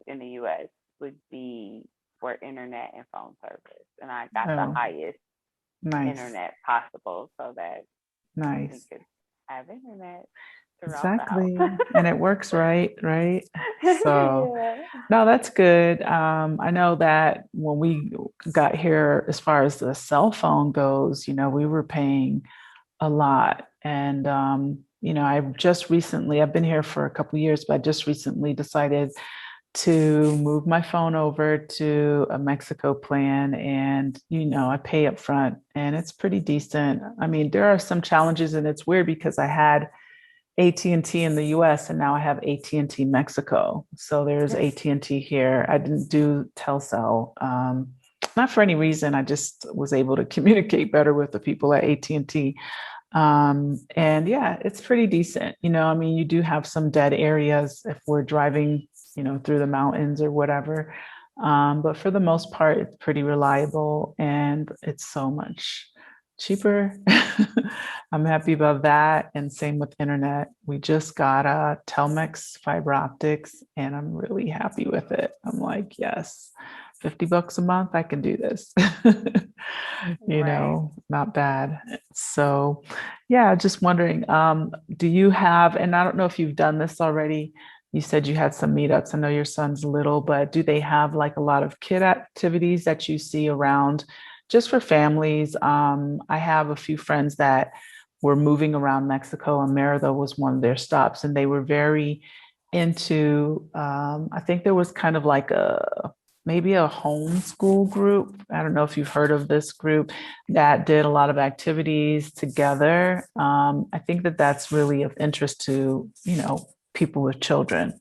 in the US would be for internet and phone service. And I got the highest internet possible so that we could have internet throughout the house. And it works right. So no, that's good. I know that when we got here, as far as the cell phone goes, we were paying a lot. And I've been here for a couple of years, but I just recently decided to move my phone over to a Mexico plan, and I pay up front and it's pretty decent. I mean, there are some challenges, and it's weird because I had AT&T in the US and now I have AT&T Mexico. So there's AT&T here. I didn't do Telcel. Not for any reason. I just was able to communicate better with the people at AT&T. And yeah, it's pretty decent. I mean, you do have some dead areas if we're driving, through the mountains or whatever. But for the most part, it's pretty reliable and it's so much cheaper. I'm happy about that. And same with internet. We just got a Telmex fiber optics and I'm really happy with it. I'm like, yes, $50 a month, I can do this. Not bad. So yeah, just wondering, do you have, and I don't know if you've done this already, you said you had some meetups. I know your son's little, but do they have like a lot of kid activities that you see around just for families? I have a few friends that were moving around Mexico, and Merida was one of their stops, and they were very into, I think there was kind of like maybe a homeschool group. I don't know if you've heard of this group that did a lot of activities together. I think that that's really of interest to, people with children.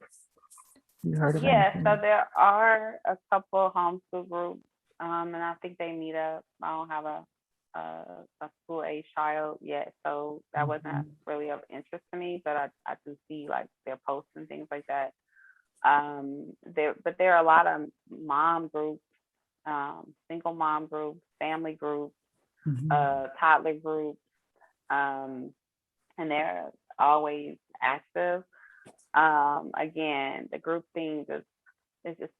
You heard of anything? So there are a couple homeschool groups, and I think they meet up. I don't have a school age child yet, so that wasn't really of interest to me. But I do see like their posts and things like that. There are a lot of mom groups, single mom groups, family groups, toddler groups, and they're always active. Again, the group thing is just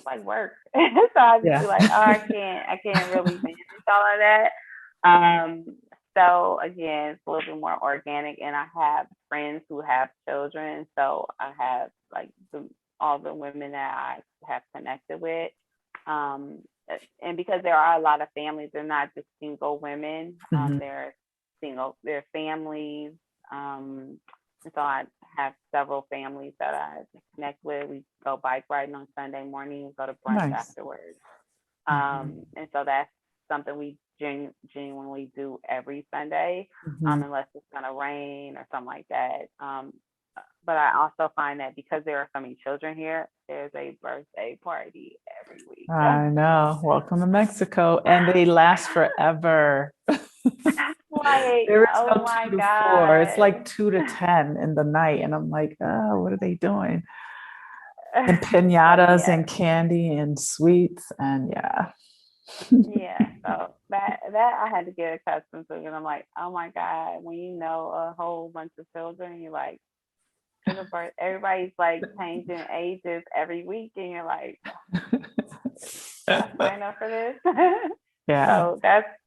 like work. So I just be like, oh, I can't really manage all of that. so again, it's a little bit more organic, and I have friends who have children, so I have like all the women that I have connected with. Um, and because there are a lot of families, they're not just single women. Mhm. They're families. And so I have several families that I connect with. We go bike riding on Sunday morning, go to brunch Nice. afterwards. Mhm. And so that's something we genuinely do every Sunday, Mhm. unless it's gonna rain or something like that. But I also find that because there are so many children here, there's a birthday party every week. I know. Welcome to Mexico. And they last forever. Like, There is oh no my 2 to 4. It's like God. 2 to 10 in the night. And I'm like, oh, what are they doing? And So pinatas yeah, and candy and sweets. And yeah. yeah. So that I had to get accustomed to, and I'm like, oh my God, when you know a whole bunch of children, you're like, everybody's like changing ages every week, and you're like, I sign up for this. Yeah. So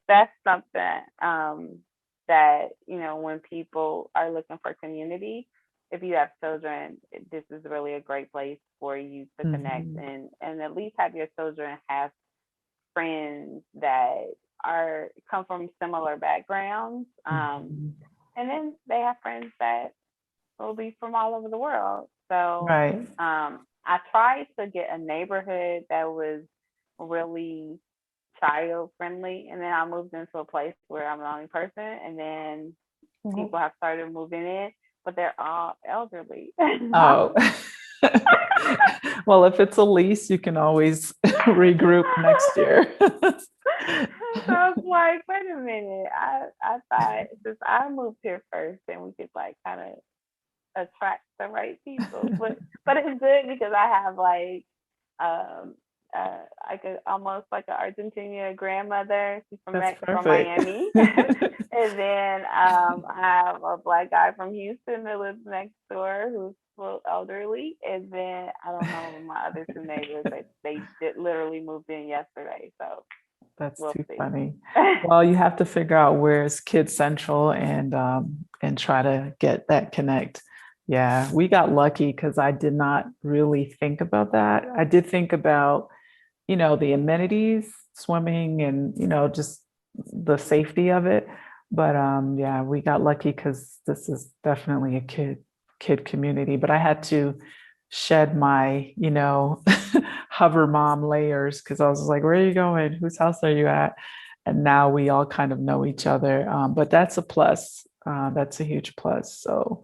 that's something that, when people are looking for community, if you have children, this is really a great place for you to connect, Mhm. and at least have your children have friends that are come from similar backgrounds. Mhm. And then they have friends that will be from all over the world. So Right. I tried to get a neighborhood that was really child friendly, and then I moved into a place where I'm the only person, and then Well, people have started moving in, but they're all elderly. oh. Well, if it's a lease, you can always regroup next year. So I was like, wait a minute. I thought since I moved here first, then we could like kind of attract the right people. But it's good because I have um like almost like an Argentinian grandmother. She's That's from perfect. Miami. And then I have a black guy from Houston that lives next door who's a little elderly. And then I don't know my other two neighbors. They did literally moved in yesterday. So That's we'll too see. funny. Well, you have to figure out where's Kid Central and try to get that connect. Yeah, we got lucky because I did not really think about that. I did think about, the amenities, swimming and, just the safety of it. But yeah, we got lucky because this is definitely a kid community. But I had to shed my, hover mom layers because I was like, where are you going? Whose house are you at? And now we all kind of know each other. But that's a plus. That's a huge plus. So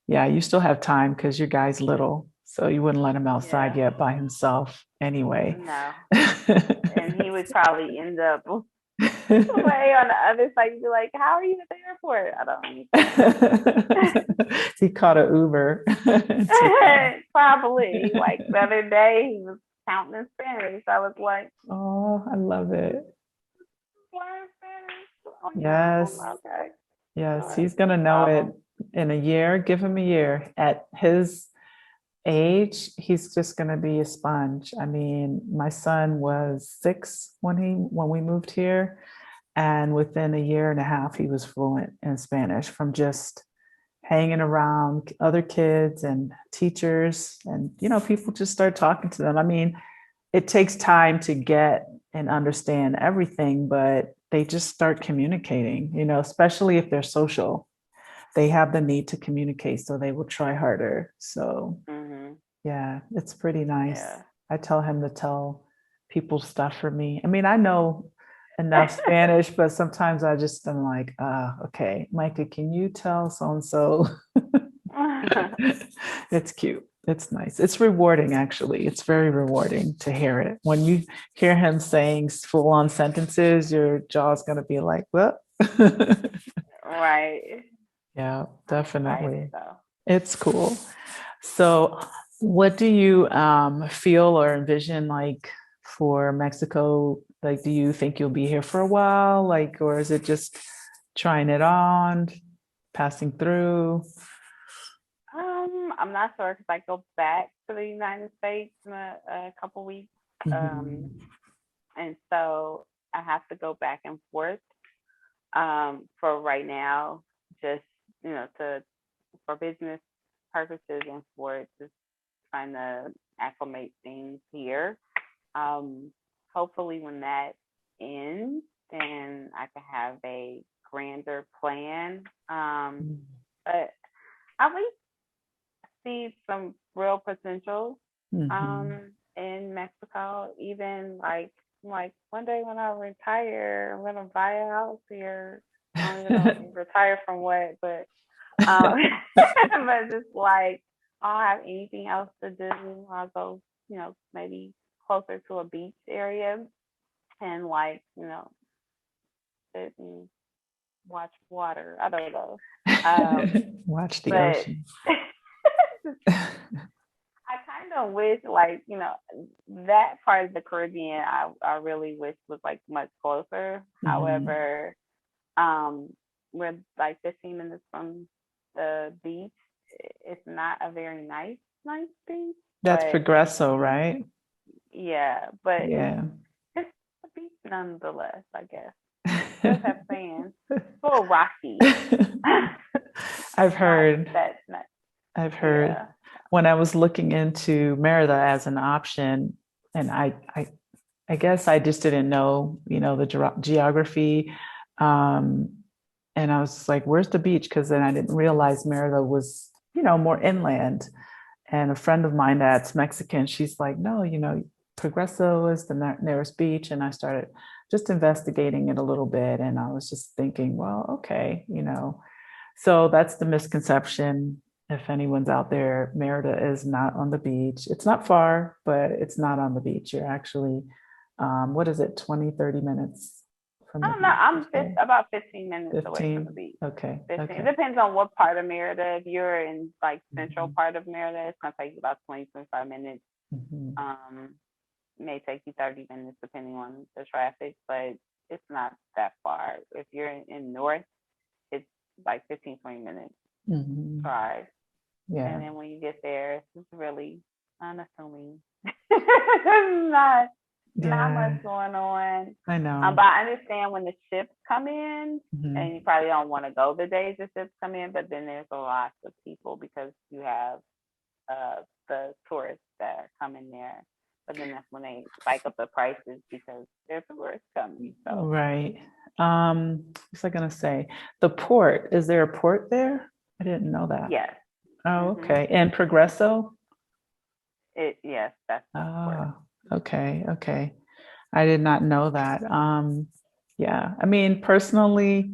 yeah, you still have time because your guy's little. So you wouldn't let him outside Yeah. yet by himself anyway. No. And he would probably end up way on the other side. You'd be like, how are you at the airport? I don't understand. He caught an Uber. Probably. Like the other day, he was counting in Spanish. I was like, Oh, I love it. learn Spanish on your Yes. own. Okay. Yes. No He's going to know it problem. in a year. Give him a year. At his age, he's just going to be a sponge. I mean, my son was 6 when we moved here, and within a year and a half, he was fluent in Spanish from just hanging around other kids and teachers, and people just start talking to them. I mean, it takes time to get and understand everything, but they just start communicating, especially if they're social. They have the need to communicate, so they will try harder. So Mm-hmm. yeah, it's pretty nice. Yeah. I tell him to tell people stuff for me. I mean, I know enough Spanish, but sometimes I just am like, okay, Micah, can you tell so and so? It's cute. It's nice. It's rewarding, actually. It's very rewarding to hear it. When you hear him saying full on sentences, your jaw's going to be like, what? Right. Yeah, I'm excited definitely. though. It's cool. So, what do you feel or envision like for Mexico? Like, do you think you'll be here for a while? Like, or is it just trying it on, passing through? I'm not sure because I go back to the United States in a couple weeks. Um, Mhm. and so I have to go back and forth. for right now, just, for business purposes and for just trying to acclimate things here. Hopefully when that ends, then I can have a grander plan. But I least see some real potential in Mexico. Even like one day when I retire, I'm gonna buy a house here. I don't even know retire from what, but but just like I don't have anything else to do. I'll go, maybe closer to a beach area and sit and watch water. I don't know. Watch the ocean. I kind of wish, that part of the Caribbean, I really wish was like much closer. However, we're like 15 minutes from the beach. It's not a very nice beach. That's Progresso, right? Yeah, but yeah, it's a beach nonetheless, I guess. It does have sand. It's a little rocky. I've heard. That's not. I've heard. Yeah. When I was looking into Merida as an option, and I guess I just didn't know, the geography. And I was like, where's the beach? Because then I didn't realize Merida was, more inland. And a friend of mine that's Mexican, she's like, no, Progreso is the nearest beach. And I started just investigating it a little bit. And I was just thinking, well, okay, so that's the misconception. If anyone's out there, Merida is not on the beach. It's not far, but it's not on the beach. You're actually, 30 minutes from the beach? I'm about 15 minutes away from the beach. Okay. 15. Okay. It depends on what part of Merida. If you're in central part of Merida, it's going to take you about 20-25 minutes. It may take you 30 minutes depending on the traffic, but it's not that far. If you're in north, it's like 15-20 minutes drive. Yeah. And then when you get there, it's really unassuming. Not much going on. I know. But I understand when the ships come in, and you probably don't want to go the days the ships come in, but then there's a lot of people because you have the tourists that are coming there. But then that's when they spike up the prices because there's tourists coming. So. Right. What was I going to say? The port, is there a port there? I didn't know that. Yes. Oh, okay. And Progresso? Yes, that's the port. Okay. I did not know that. Yeah. I mean, personally,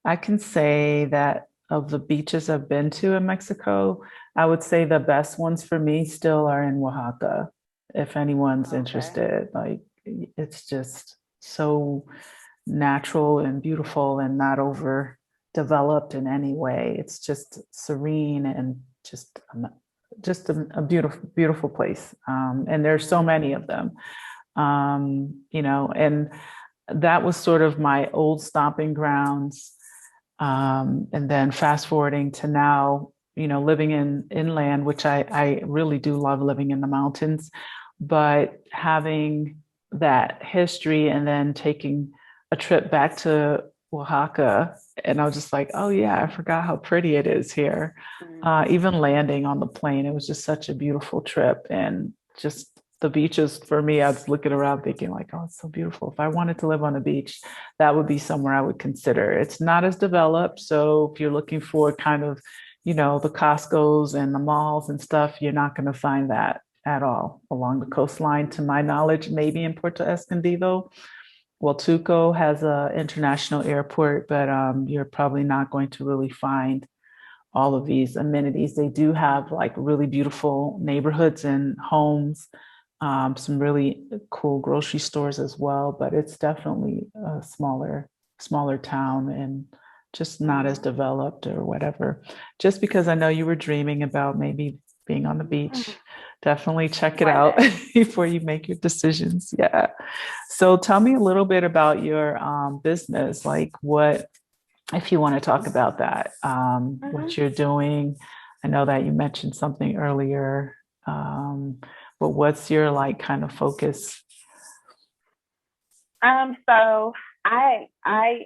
I can say that of the beaches I've been to in Mexico, I would say the best ones for me still are in Oaxaca. If anyone's interested, it's just so natural and beautiful and not overdeveloped in any way. It's just serene and just a beautiful, beautiful place. And there's so many of them, and that was sort of my old stomping grounds. And then fast forwarding to now, living in inland, which I really do love living in the mountains, but having that history and then taking a trip back to Oaxaca, and I was just like, oh yeah, I forgot how pretty it is here. Even landing on the plane, it was just such a beautiful trip. And just the beaches for me, I was looking around thinking like, oh, it's so beautiful. If I wanted to live on a beach, that would be somewhere I would consider. It's not as developed. So if you're looking for kind of, the Costco's and the malls and stuff, you're not going to find that at all along the coastline, to my knowledge. Maybe in Puerto Escondido. Huatulco has an international airport, but you're probably not going to really find all of these amenities. They do have like really beautiful neighborhoods and homes, some really cool grocery stores as well, but it's definitely a smaller town and just not as developed or whatever. Just because I know you were dreaming about maybe being on the beach, definitely check it out before you make your decisions. Yeah. So tell me a little bit about your business, like what, if you want to talk about that, what you're doing. I know that you mentioned something earlier, but what's your kind of focus? So I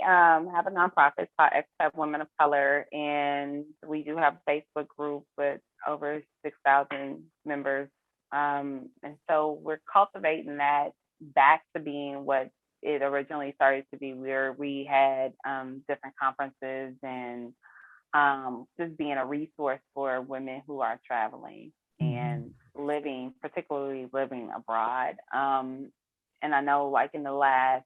have a nonprofit called Expat Women of Color, and we do have a Facebook group with over 6,000 members. And so we're cultivating that back to being what it originally started to be, where we had different conferences and just being a resource for women who are traveling and living, particularly living abroad. And I know, like, in the last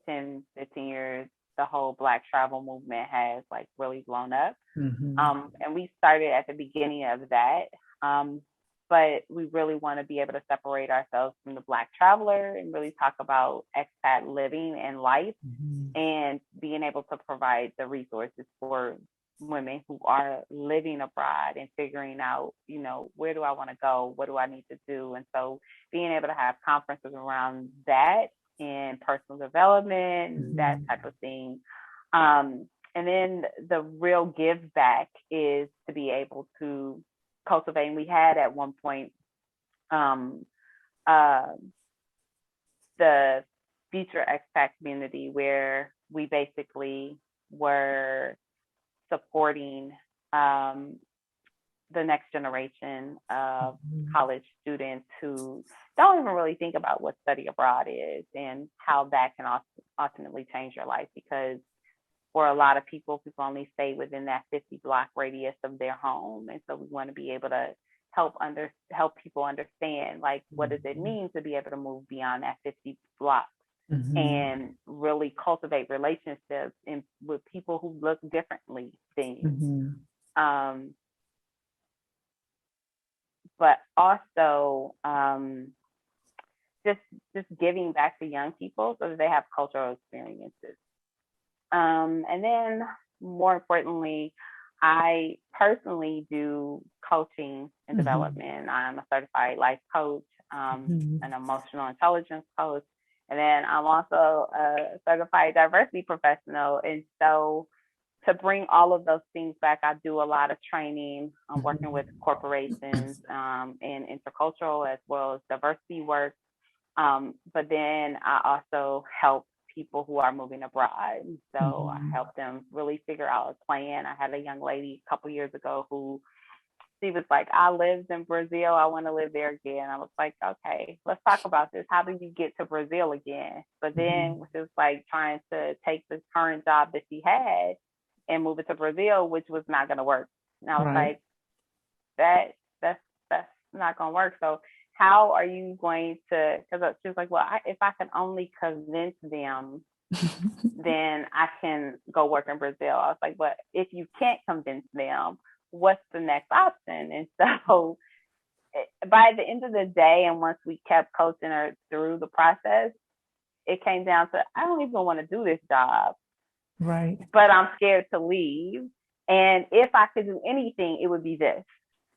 10, 15 years, the whole Black travel movement has like really blown up. And we started at the beginning of that. But we really want to be able to separate ourselves from the Black traveler and really talk about expat living and life, and being able to provide the resources for women who are living abroad and figuring out, you know, where do I want to go? What do I need to do? And so being able to have conferences around that and personal development, that type of thing. And then the real give back is to be able to cultivate. And we had at one point the future expat community, where we basically were supporting the next generation of college students who don't even really think about what study abroad is and how that can ultimately change your life. Because for a lot of people only stay within that 50 block radius of their home. And so we want to be able to help people understand, like, what does it mean to be able to move beyond that 50 blocks and really cultivate relationships with people who look differently than you. But also just giving back to young people so that they have cultural experiences. And then, more importantly, I personally do coaching and development. I'm a certified life coach, an emotional intelligence coach, and then I'm also a certified diversity professional. And so, to bring all of those things back, I do a lot of training. I'm working with corporations in intercultural as well as diversity work. But then I also help people who are moving abroad. So I help them really figure out a plan. I had a young lady a couple years ago who, she was like, I lived in Brazil, I want to live there again. I was like, okay, let's talk about this. How do you get to Brazil again? But then she was like trying to take the current job that she had and move it to Brazil, which was not going to work. And I was like, that's not going to work. So how are you going to, because she was like, well, if I can only convince them, then I can go work in Brazil. I was like, but if you can't convince them, what's the next option? And so by the end of the day, and once we kept coaching her through the process, it came down to, I don't even want to do this job. Right. But I'm scared to leave. And if I could do anything, it would be this.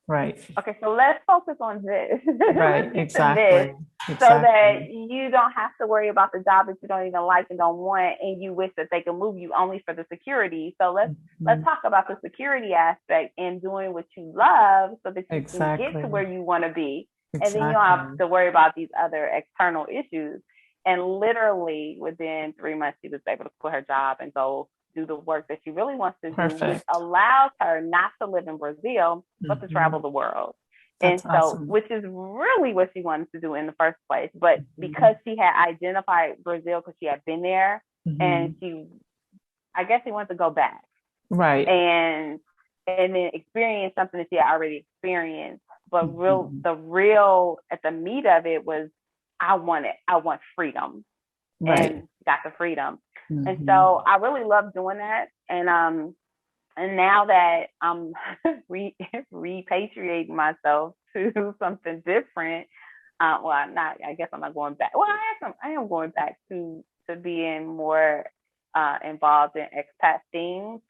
Right. Okay, so let's focus on this. Right, exactly. So that you don't have to worry about the job that you don't even like and don't want, and you wish that they could move you only for the security. So let's talk about the security aspect and doing what you love so that you can get to where you want to be. And then you don't have to worry about these other external issues. And literally within 3 months, she was able to quit her job and go do the work that she really wants to do, which allows her not to live in Brazil, but to travel the world. That's awesome. Which is really what she wanted to do in the first place. But because she had identified Brazil, because she had been there, and I guess she wanted to go back. Right. And then experience something that she had already experienced. But the real at the meat of it was, I want freedom. Right. And got the freedom. And so I really love doing that. And now that I'm repatriating myself to something different, I guess I'm not going back. Well, I am going back to being more involved in expat things,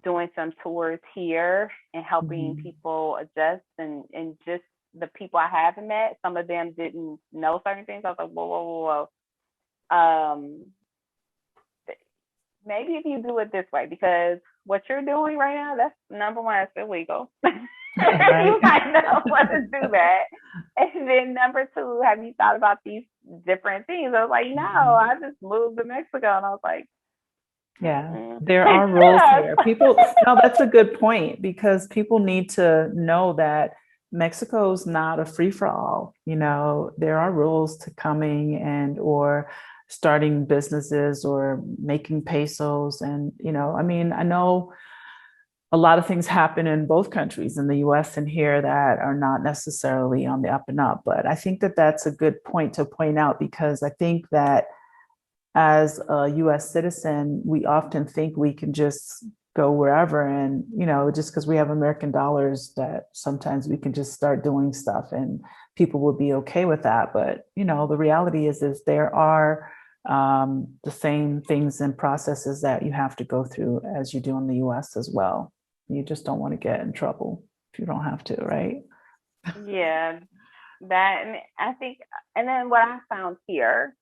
doing some tours here and helping people adjust, and just the people I haven't met, some of them didn't know certain things. I was like, whoa. Maybe if you do it this way, because what you're doing right now, that's number one, it's illegal. Right. You might not want to do that. And then number two, have you thought about these different things. I was like, no, I just moved to Mexico. And I was like, yeah, there are rules here. People, no, that's a good point, because people need to know that Mexico's not a free for all. You know, there are rules to coming and or starting businesses or making pesos. And, you know, I mean, I know a lot of things happen in both countries, in the US and here, that are not necessarily on the up and up. But I think that that's a good point to point out, because I think that as a US citizen, we often think we can just go wherever. And, you know, just because we have American dollars, that sometimes we can just start doing stuff and people will be okay with that. But, you know, the reality is there are the same things and processes that you have to go through as you do in the US as well. You just don't want to get in trouble if you don't have to, right? yeah, that, and I think, and then what I found here,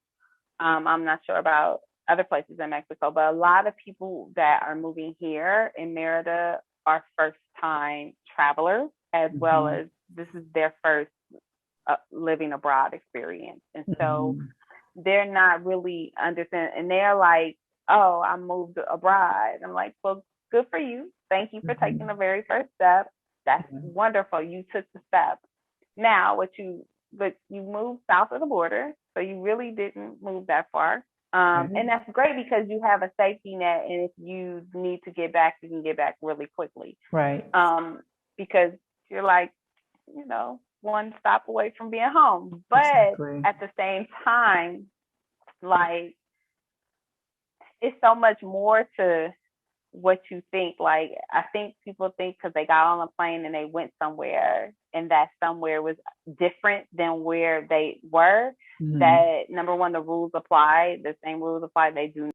I'm not sure about other places in Mexico, but a lot of people that are moving here in Merida are first time travelers, as well as this is their first living abroad experience. And so they're not really understanding, and they're like, oh, I moved abroad. I'm like, well, good for you. Thank you for taking the very first step. That's wonderful. You took the step. Now, but you moved south of the border, so you really didn't move that far. And that's great, because you have a safety net, and if you need to get back, you can get back really quickly. Right. Because you're like, you know, one stop away from being home. But at the same time, like, it's so much more to what you think. Like, I think people think because they got on a plane and they went somewhere, and that somewhere was different than where they were, that number one, the rules apply, the same rules apply. They do.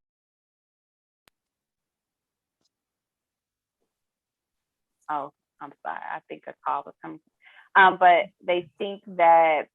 Oh, I'm sorry. I think a call was coming. But they think that,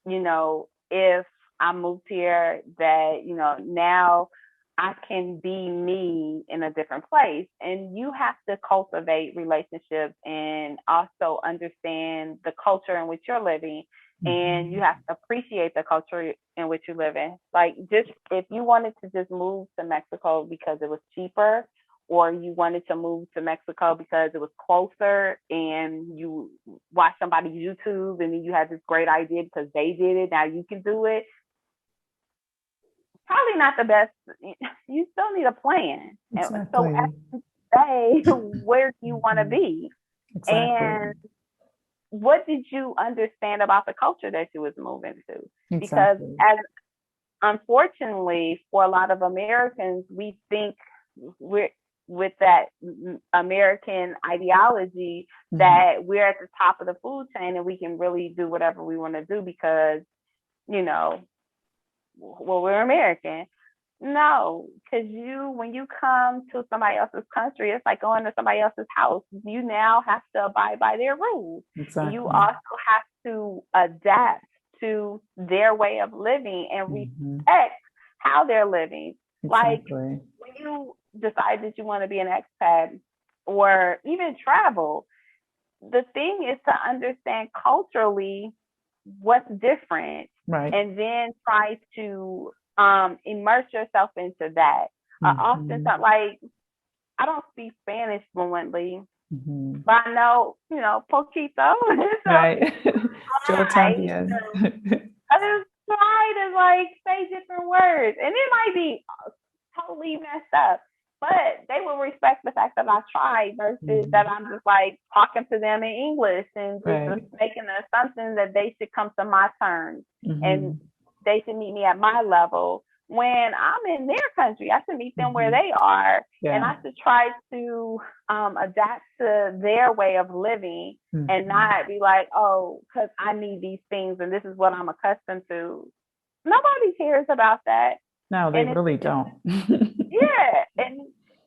you know, if I moved here, that, you know, now I can be me in a different place. And you have to cultivate relationships and also understand the culture in which you're living. And you have to appreciate the culture in which you live in. Like, just if you wanted to just move to Mexico because it was cheaper, or you wanted to move to Mexico because it was closer and you watched somebody's YouTube and then you had this great idea because they did it, now you can do it. Probably not the best. You still need a plan. Exactly. So at the day, where do you want to be? And what did you understand about the culture that you was moving to? Because as unfortunately for a lot of Americans, we think we're with that American ideology that we're at the top of the food chain and we can really do whatever we want to do because, you know, well, we're American. No, because when you come to somebody else's country, it's like going to somebody else's house. You now have to abide by their rules. You also have to adapt to their way of living and respect how they're living. Like, when you decide that you want to be an expat or even travel, the thing is to understand culturally what's different, and then try to immerse yourself into that. Often, like, I don't speak Spanish fluently, but I know, you know, poquito. Right. Yo también. I just try to, like, say different words, and it might be totally messed up, but they will respect the fact that I tried versus that I'm just like talking to them in English and just making the assumption that they should come to my terms and they should meet me at my level. When I'm in their country, I should meet them where they are, and I should try to adapt to their way of living and not be like, oh, because I need these things and this is what I'm accustomed to. Nobody cares about that. No, they really don't. Yeah, and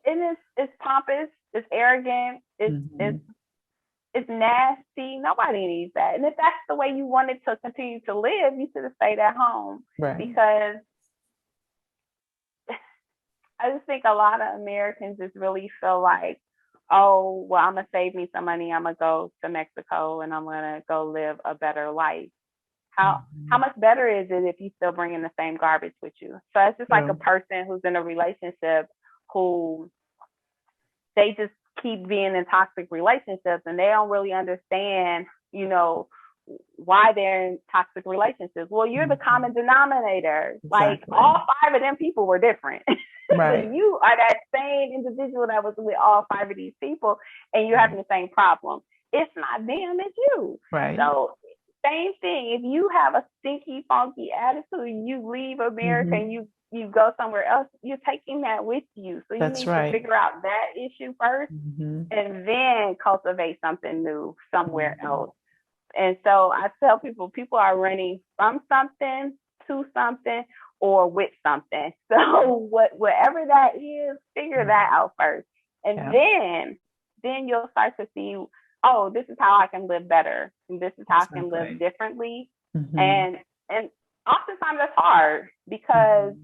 it's pompous, it's arrogant, it's nasty. Nobody needs that. And if that's the way you wanted to continue to live, you should have stayed at home. Because I just think a lot of Americans just really feel like, oh, well, I'm gonna save me some money. I'm gonna go to Mexico and I'm gonna go live a better life. how much better is it if you still bring in the same garbage with you? So it's just like a person who's in a relationship who they just keep being in toxic relationships and they don't really understand, you know, why they're in toxic relationships. Well, you're the common denominator. Exactly. Like all 5 of them people were different. Right. But you are that same individual that was with all 5 of these people and you're having the same problem. It's not them, it's you. Right. So same thing. If you have a stinky, funky attitude, you leave America and you go somewhere else, you're taking that with you. So you need to figure out that issue first and then cultivate something new somewhere else. And so I tell people are running from something to something or with something. So whatever that is, figure that out first. And then you'll start to see, oh, this is how I can live better. And this is how I can live differently. And oftentimes that's hard because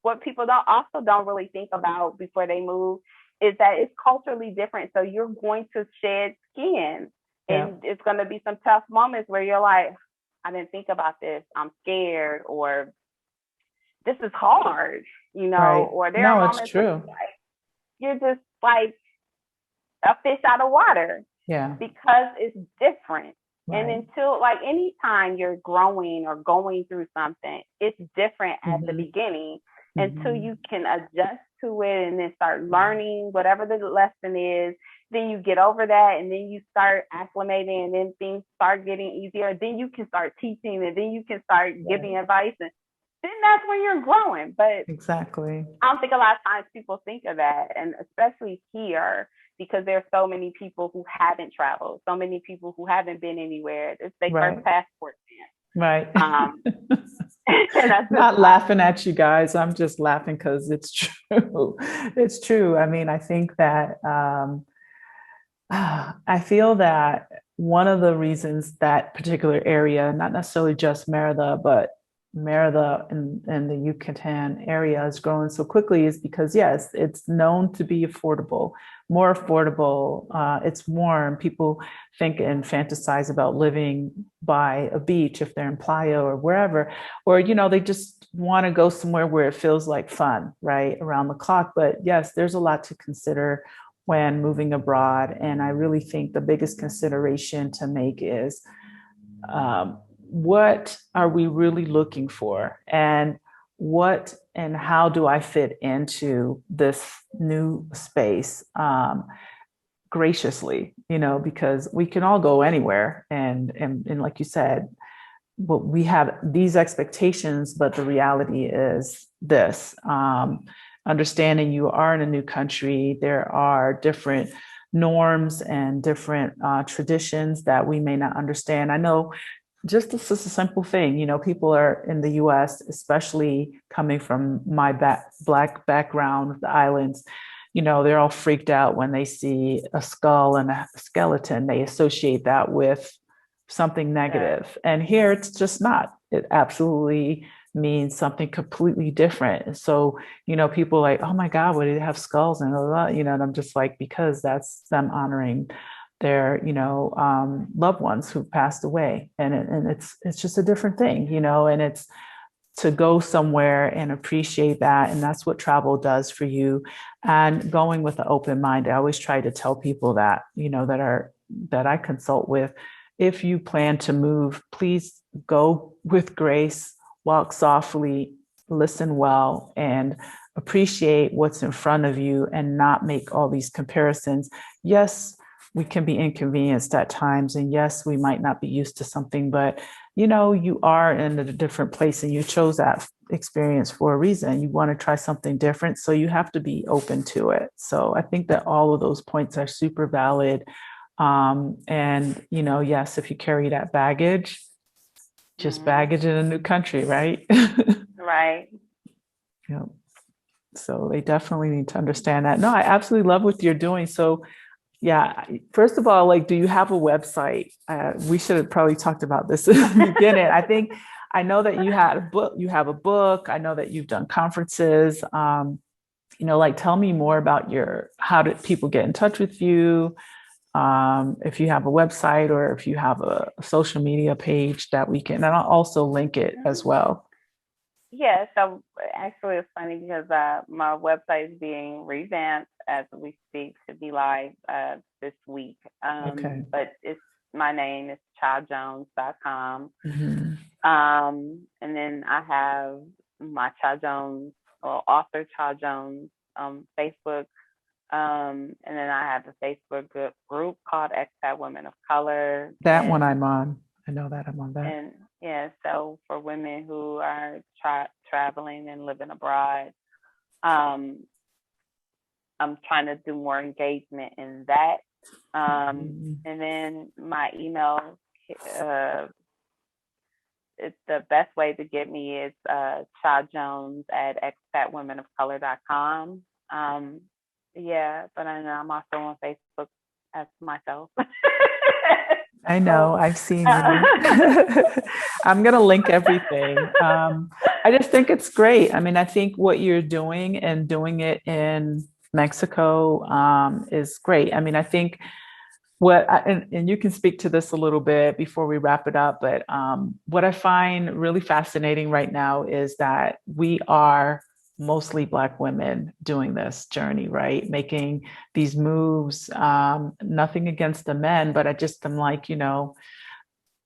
what people don't really think about before they move is that it's culturally different. So you're going to shed skin. And it's going to be some tough moments where you're like, I didn't think about this. I'm scared, or this is hard, you know, or there are moments where you're just like a fish out of water. Yeah. Because it's different. Right. And until anytime you're growing or going through something, it's different at the beginning until you can adjust to it and then start learning whatever the lesson is. Then you get over that and then you start acclimating and then things start getting easier. Then you can start teaching and then you can start giving advice. And then that's when you're growing. But exactly, I don't think a lot of times people think of that. And especially here, because there's so many people who haven't traveled, so many people who haven't been anywhere. It's their first passport stamp. Right. Not laughing at you guys. I'm just laughing because it's true. It's true. I mean, I think that I feel that one of the reasons that particular area, not necessarily just Merida, but Merida and the Yucatan area is growing so quickly is because, yes, it's known to be affordable, more affordable. It's warm. People think and fantasize about living by a beach if they're in Playa or wherever, or, you know, they just want to go somewhere where it feels like fun, right, around the clock. But yes, there's a lot to consider when moving abroad. And I really think the biggest consideration to make is what are we really looking for? And what and how do I fit into this new space graciously, you know, because we can all go anywhere. And like you said, well, we have these expectations, but the reality is this. Understanding you are in a new country, there are different norms and different traditions that we may not understand. I know just this is a simple thing, you know, people are in the US, especially coming from my Black background, the islands, you know, they're all freaked out when they see a skull and a skeleton. They associate that with something negative. And here it's just not. It absolutely means something completely different. So, you know, people are like, oh my God, what do they have skulls and blah, blah, you know, and I'm just like, because that's them honoring their, you know, loved ones who passed away. And it's just a different thing, you know, and it's to go somewhere and appreciate that. And that's what travel does for you. And going with an open mind, I always try to tell people that, you know, that I consult with, if you plan to move, please go with grace, walk softly, listen well, and appreciate what's in front of you and not make all these comparisons. Yes, we can be inconvenienced at times. And yes, we might not be used to something, but you know, you are in a different place and you chose that experience for a reason. You want to try something different. So you have to be open to it. So I think that all of those points are super valid. And, you know, yes, if you carry that baggage, just baggage in a new country, right? Right. Yeah. So they definitely need to understand that. No, I absolutely love what you're doing. So yeah, first of all, like, do you have a website? We should have probably talked about this in the beginning. I know that you had a book, you have a book. I know that you've done conferences. You know, like, tell me more about how did people get in touch with you? if you have a website or if you have a social media page that we can, and I'll also link it as well. Yeah, so actually it's funny because my website is being revamped as we speak to be live this week. Okay. But it's my name is childjones.com. Mm-hmm. And then I have my Child Jones or author Child Jones Facebook. And then I have a Facebook group called Expat Women of Color. That one I'm on. I know that I'm on that. And yeah, so for women who are traveling and living abroad, um, I'm trying to do more engagement in that. And then my email, it's the best way to get me is Jones at expatwomenofcolor.com. Yeah, but I know I'm also on Facebook as myself. I know, I've seen you. I'm going to link everything. I just think it's great. I mean, I think what you're doing and doing it in Mexico is great. I mean, I think and you can speak to this a little bit before we wrap it up, but what I find really fascinating right now is that we are mostly Black women doing this journey, right? Making these moves, nothing against the men, but I just am like,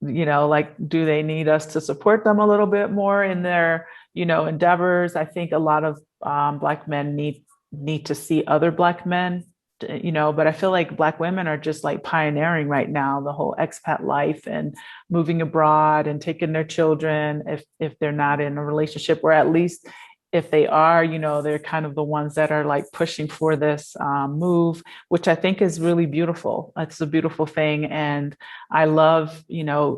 like, do they need us to support them a little bit more in their, endeavors? I think a lot of Black men need to see other Black men, but I feel like Black women are just like pioneering right now the whole expat life and moving abroad and taking their children if they're not in a relationship, or at least if they are, they're kind of the ones that are like pushing for this move, which I think is really beautiful. It's a beautiful thing. And I love,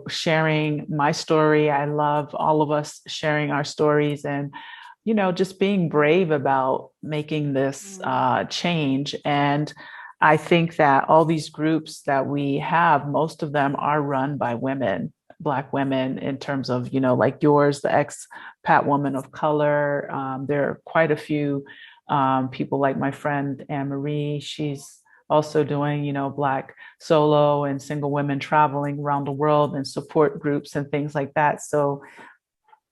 sharing my story. I love all of us sharing our stories and, just being brave about making this change. And I think that all these groups that we have, most of them are run by women, Black women, in terms of, like yours, the Expat Woman of Color. There are quite a few people like my friend Anne Marie. She's also doing, Black solo and single women traveling around the world and support groups and things like that. So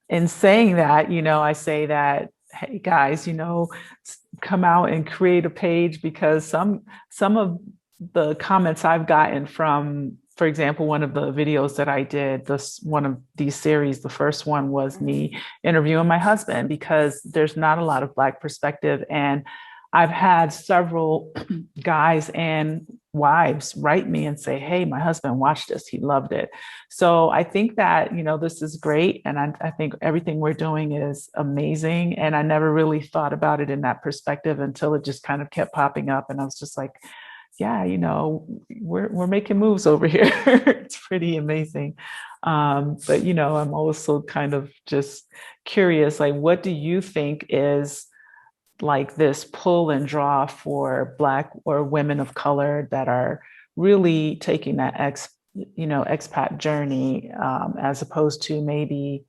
in saying that, I say that, hey guys, come out and create a page, because some of the comments I've gotten from, for example, one of the videos that I did, this one of these series, the first one was me interviewing my husband, because there's not a lot of Black perspective. And I've had several guys and wives write me and say, hey, my husband watched this, he loved it. So I think that, this is great. And I think everything we're doing is amazing. And I never really thought about it in that perspective until it just kind of kept popping up. And I was just like, yeah, we're making moves over here. It's pretty amazing. But, I'm also kind of just curious, like, what do you think is like this pull and draw for Black or women of color that are really taking that expat journey, as opposed to maybe,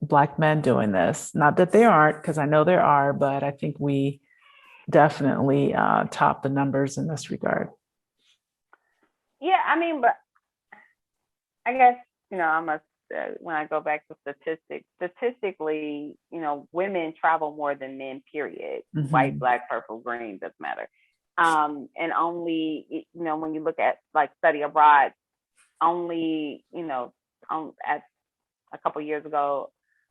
Black men doing this? Not that there aren't, because I know there are, but I think we definitely top the numbers in this regard. Yeah, I mean, but I guess, I must, when I go back to statistics, statistically, women travel more than men, period. Mm-hmm. White, Black, purple, green, doesn't matter. And only, when you look at like study abroad, only, at a couple of years ago,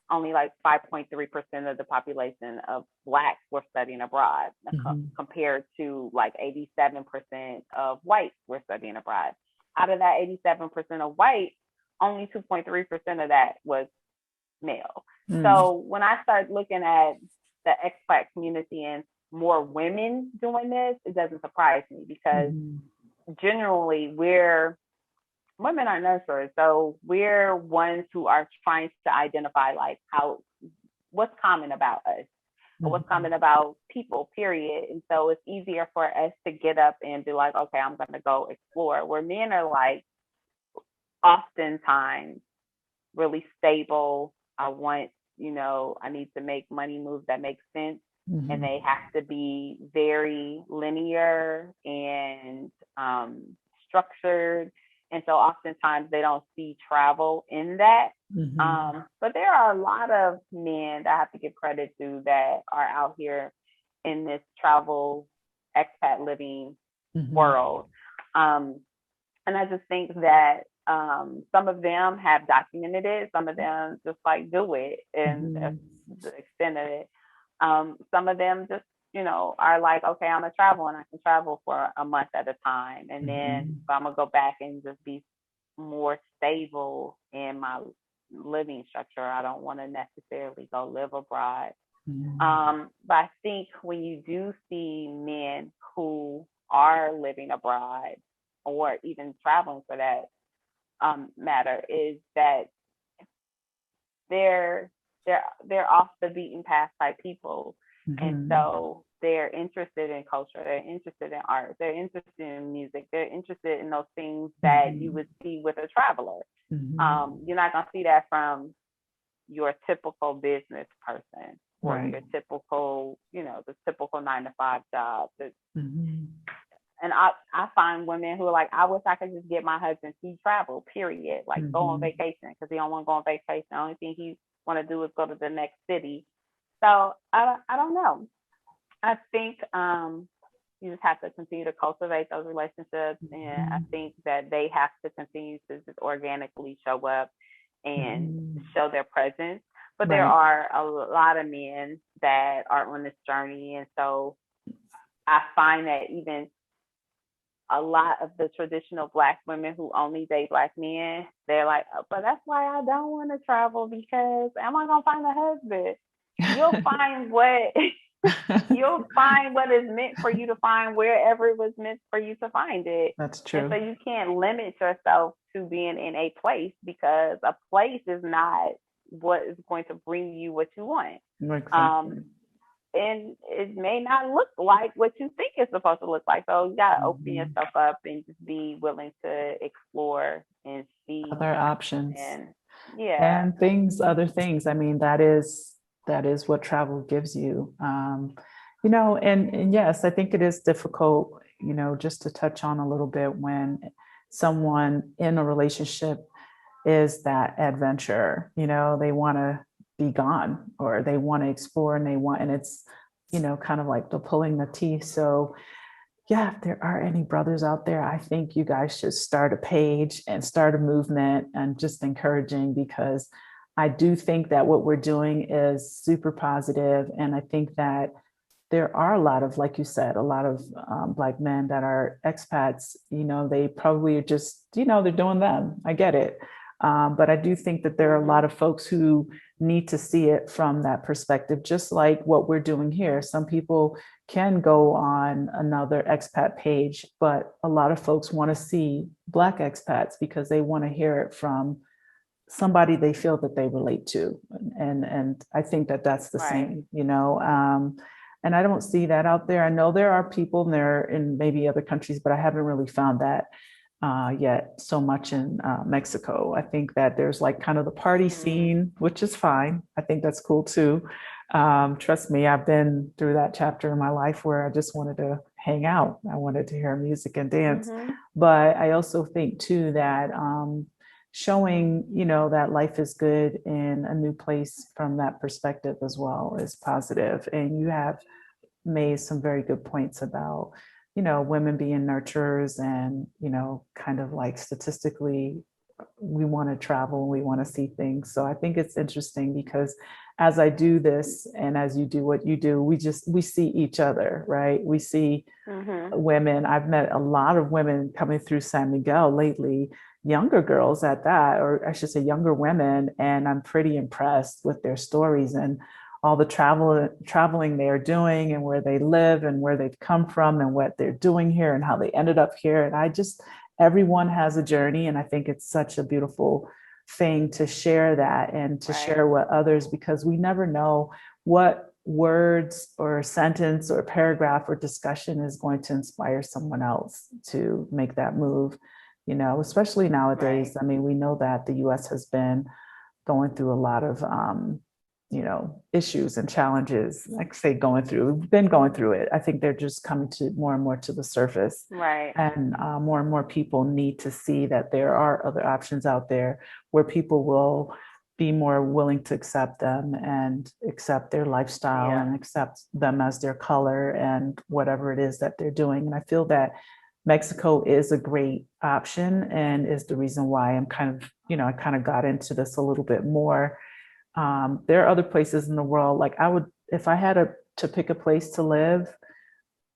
only like 5.3% of the population of Blacks were studying abroad, compared to like 87% of whites were studying abroad. Out of that 87% of white, only 2.3% of that was male. So when I started looking at the expat community and more women doing this, it doesn't surprise me, because generally women are nurturers. So we're ones who are trying to identify like what's common about us, or what's common about people, period. And so it's easier for us to get up and be like, okay, I'm going to go explore, where men are like, oftentimes really stable. I want, I need to make money moves that make sense. and they have to be very linear and structured. And so oftentimes they don't see travel in that. But there are a lot of men that I have to give credit to that are out here in this travel expat living world. And I just think that some of them have documented it, some of them just like do it, and that's the extent of it. Some of them just, are like, okay, I'm gonna travel and I can travel for a month at a time. And then I'm gonna go back and just be more stable in my living structure. I don't want to necessarily go live abroad. But I think when you do see men who are living abroad or even traveling for that matter, is that they're off the beaten path type people. And so they're interested in culture, they're interested in art, they're interested in music, they're interested in those things that you would see with a traveler. You're not going to see that from your typical business person or your typical, the typical 9-to-5 job. And I find women who are like, I wish I could just get my husband to travel, period. Like go on vacation, because he don't want to go on vacation. The only thing he want to do is go to the next city. So I don't know. I think you just have to continue to cultivate those relationships. And I think that they have to continue to just organically show up and show their presence. But there are a lot of men that are on this journey. And so I find that even a lot of the traditional Black women who only date Black men, they're like, oh, but that's why I don't want to travel, because am I going to find a husband? You'll find what is meant for you to find wherever it was meant for you to find it. That's true. And so you can't limit yourself to being in a place, because a place is not what is going to bring you what you want. Exactly. And it may not look like what you think it's supposed to look like. So you got to open yourself up and just be willing to explore and see other options. And other things. I mean, that is what travel gives you. And yes, I think it is difficult, just to touch on a little bit, when someone in a relationship is that adventurer, they want to be gone, or they want to explore, and it's, kind of like the pulling the teeth. So yeah, if there are any brothers out there, I think you guys should start a page and start a movement, and just encouraging, because I do think that what we're doing is super positive. And I think that there are a lot of, like you said, a lot of Black men that are expats, they probably are just, they're doing them. I get it. But I do think that there are a lot of folks who need to see it from that perspective, just like what we're doing here. Some people can go on another expat page, but a lot of folks want to see Black expats because they want to hear it from somebody they feel that they relate to. And I think that that's the same, and I don't see that out there. I know there are people there in maybe other countries, but I haven't really found that yet so much in Mexico. I think that there's like kind of the party scene, which is fine. I think that's cool too. Trust me, I've been through that chapter in my life where I just wanted to hang out. I wanted to hear music and dance. But I also think too that showing, that life is good in a new place from that perspective as well is positive. And you have made some very good points about women being nurturers, and, kind of like statistically, we want to travel and we want to see things. So I think it's interesting, because as I do this and as you do what you do, we see each other, right? We see women. I've met a lot of women coming through San Miguel lately, younger girls at that, or I should say younger women. And I'm pretty impressed with their stories and all the traveling they are doing, and where they live and where they've come from and what they're doing here and how they ended up here. And everyone has a journey. And I think it's such a beautiful thing to share that and to share with others, because we never know what words or sentence or paragraph or discussion is going to inspire someone else to make that move, especially nowadays. I mean, we know that the US has been going through a lot of issues and challenges, like say we've been going through it. I think they're just coming to more and more to the surface. Right. And more people need to see that there are other options out there where people will be more willing to accept them and accept their lifestyle and accept them as their color and whatever it is that they're doing. And I feel that Mexico is a great option and is the reason why I'm I kind of got into this a little bit more. There are other places in the world, like if I had to pick a place to live,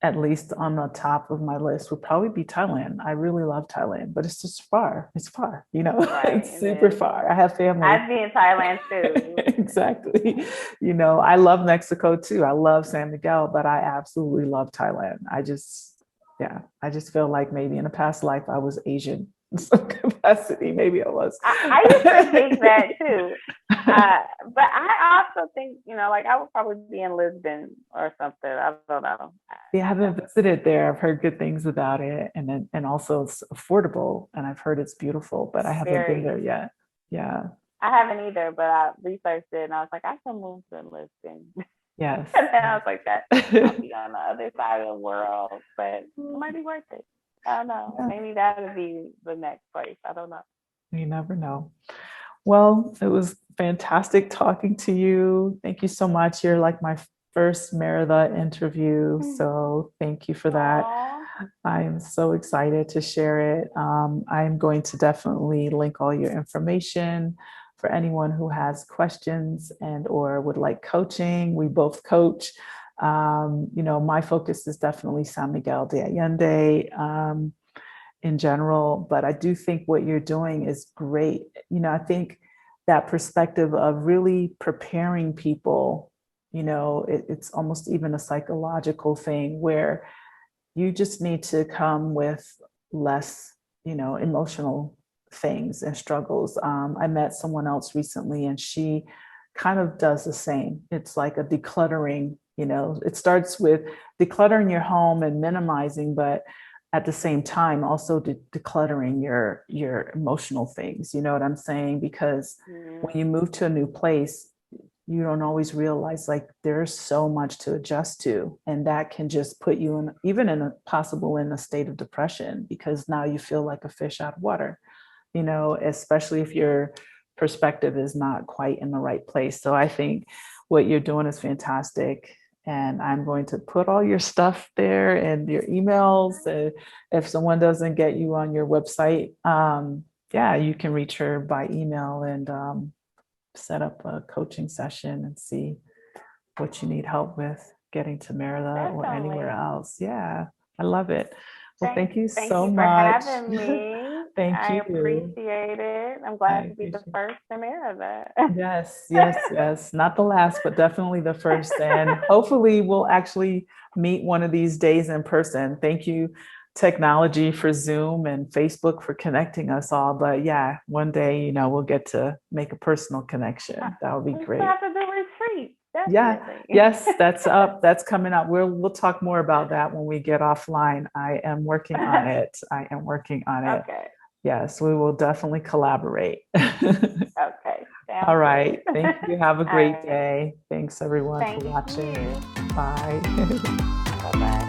at least on the top of my list would probably be Thailand. I really love Thailand, but it's just far. It's far, Right. It's super far. I have family. I'd be in Thailand too. Exactly. I love Mexico too. I love San Miguel, but I absolutely love Thailand. I just feel like maybe in a past life I was Asian in some capacity. Maybe I was. I used to think that too. But I also think, like I would probably be in Lisbon or something. I don't know. Yeah, I haven't visited there. I've heard good things about it. And also it's affordable and I've heard it's beautiful, but I haven't been there yet. Yeah. I haven't either, but I researched it and I was like, I can move to Lisbon. Yes. And then I was like, I'll be on the other side of the world, but it might be worth it. I don't know. Yeah. Maybe that would be the next place. I don't know. You never know. Well, it was fantastic talking to you. Thank you so much. You're like my first Merida interview. So thank you for that. Aww. I am so excited to share it. I'm going to definitely link all your information for anyone who has questions and or would like coaching. We both coach. My focus is definitely San Miguel de Allende in general, but I do think what you're doing is great. I think that perspective of really preparing people, it's almost even a psychological thing where you just need to come with less, emotional things and struggles. I met someone else recently and she kind of does the same. It's like a decluttering, it starts with decluttering your home and minimizing, but at the same time, also decluttering your emotional things. You know what I'm saying? Because when you move to a new place, you don't always realize like there's so much to adjust to. And that can just put you in a state of depression because now you feel like a fish out of water, especially if your perspective is not quite in the right place. So I think what you're doing is fantastic. And I'm going to put all your stuff there and your emails. If someone doesn't get you on your website, you can reach her by email and set up a coaching session and see what you need help with getting to Merida or anywhere else. Yeah, I love it. Well, thank you so much. Thank you for having me. I appreciate it. I'm glad to be the first in Merida. Yes. Not the last, but definitely the first. And hopefully we'll actually meet one of these days in person. Thank you, technology, for Zoom and Facebook for connecting us all. But yeah, one day, we'll get to make a personal connection. That would be great. We have to do a retreat. Definitely. Yeah. Yes, that's up. That's coming up. We'll talk more about that when we get offline. I am working on it. Okay. Yes, we will definitely collaborate. Okay. All right. Thank you. Have a great day. Thanks everyone for watching. Bye. Bye-bye.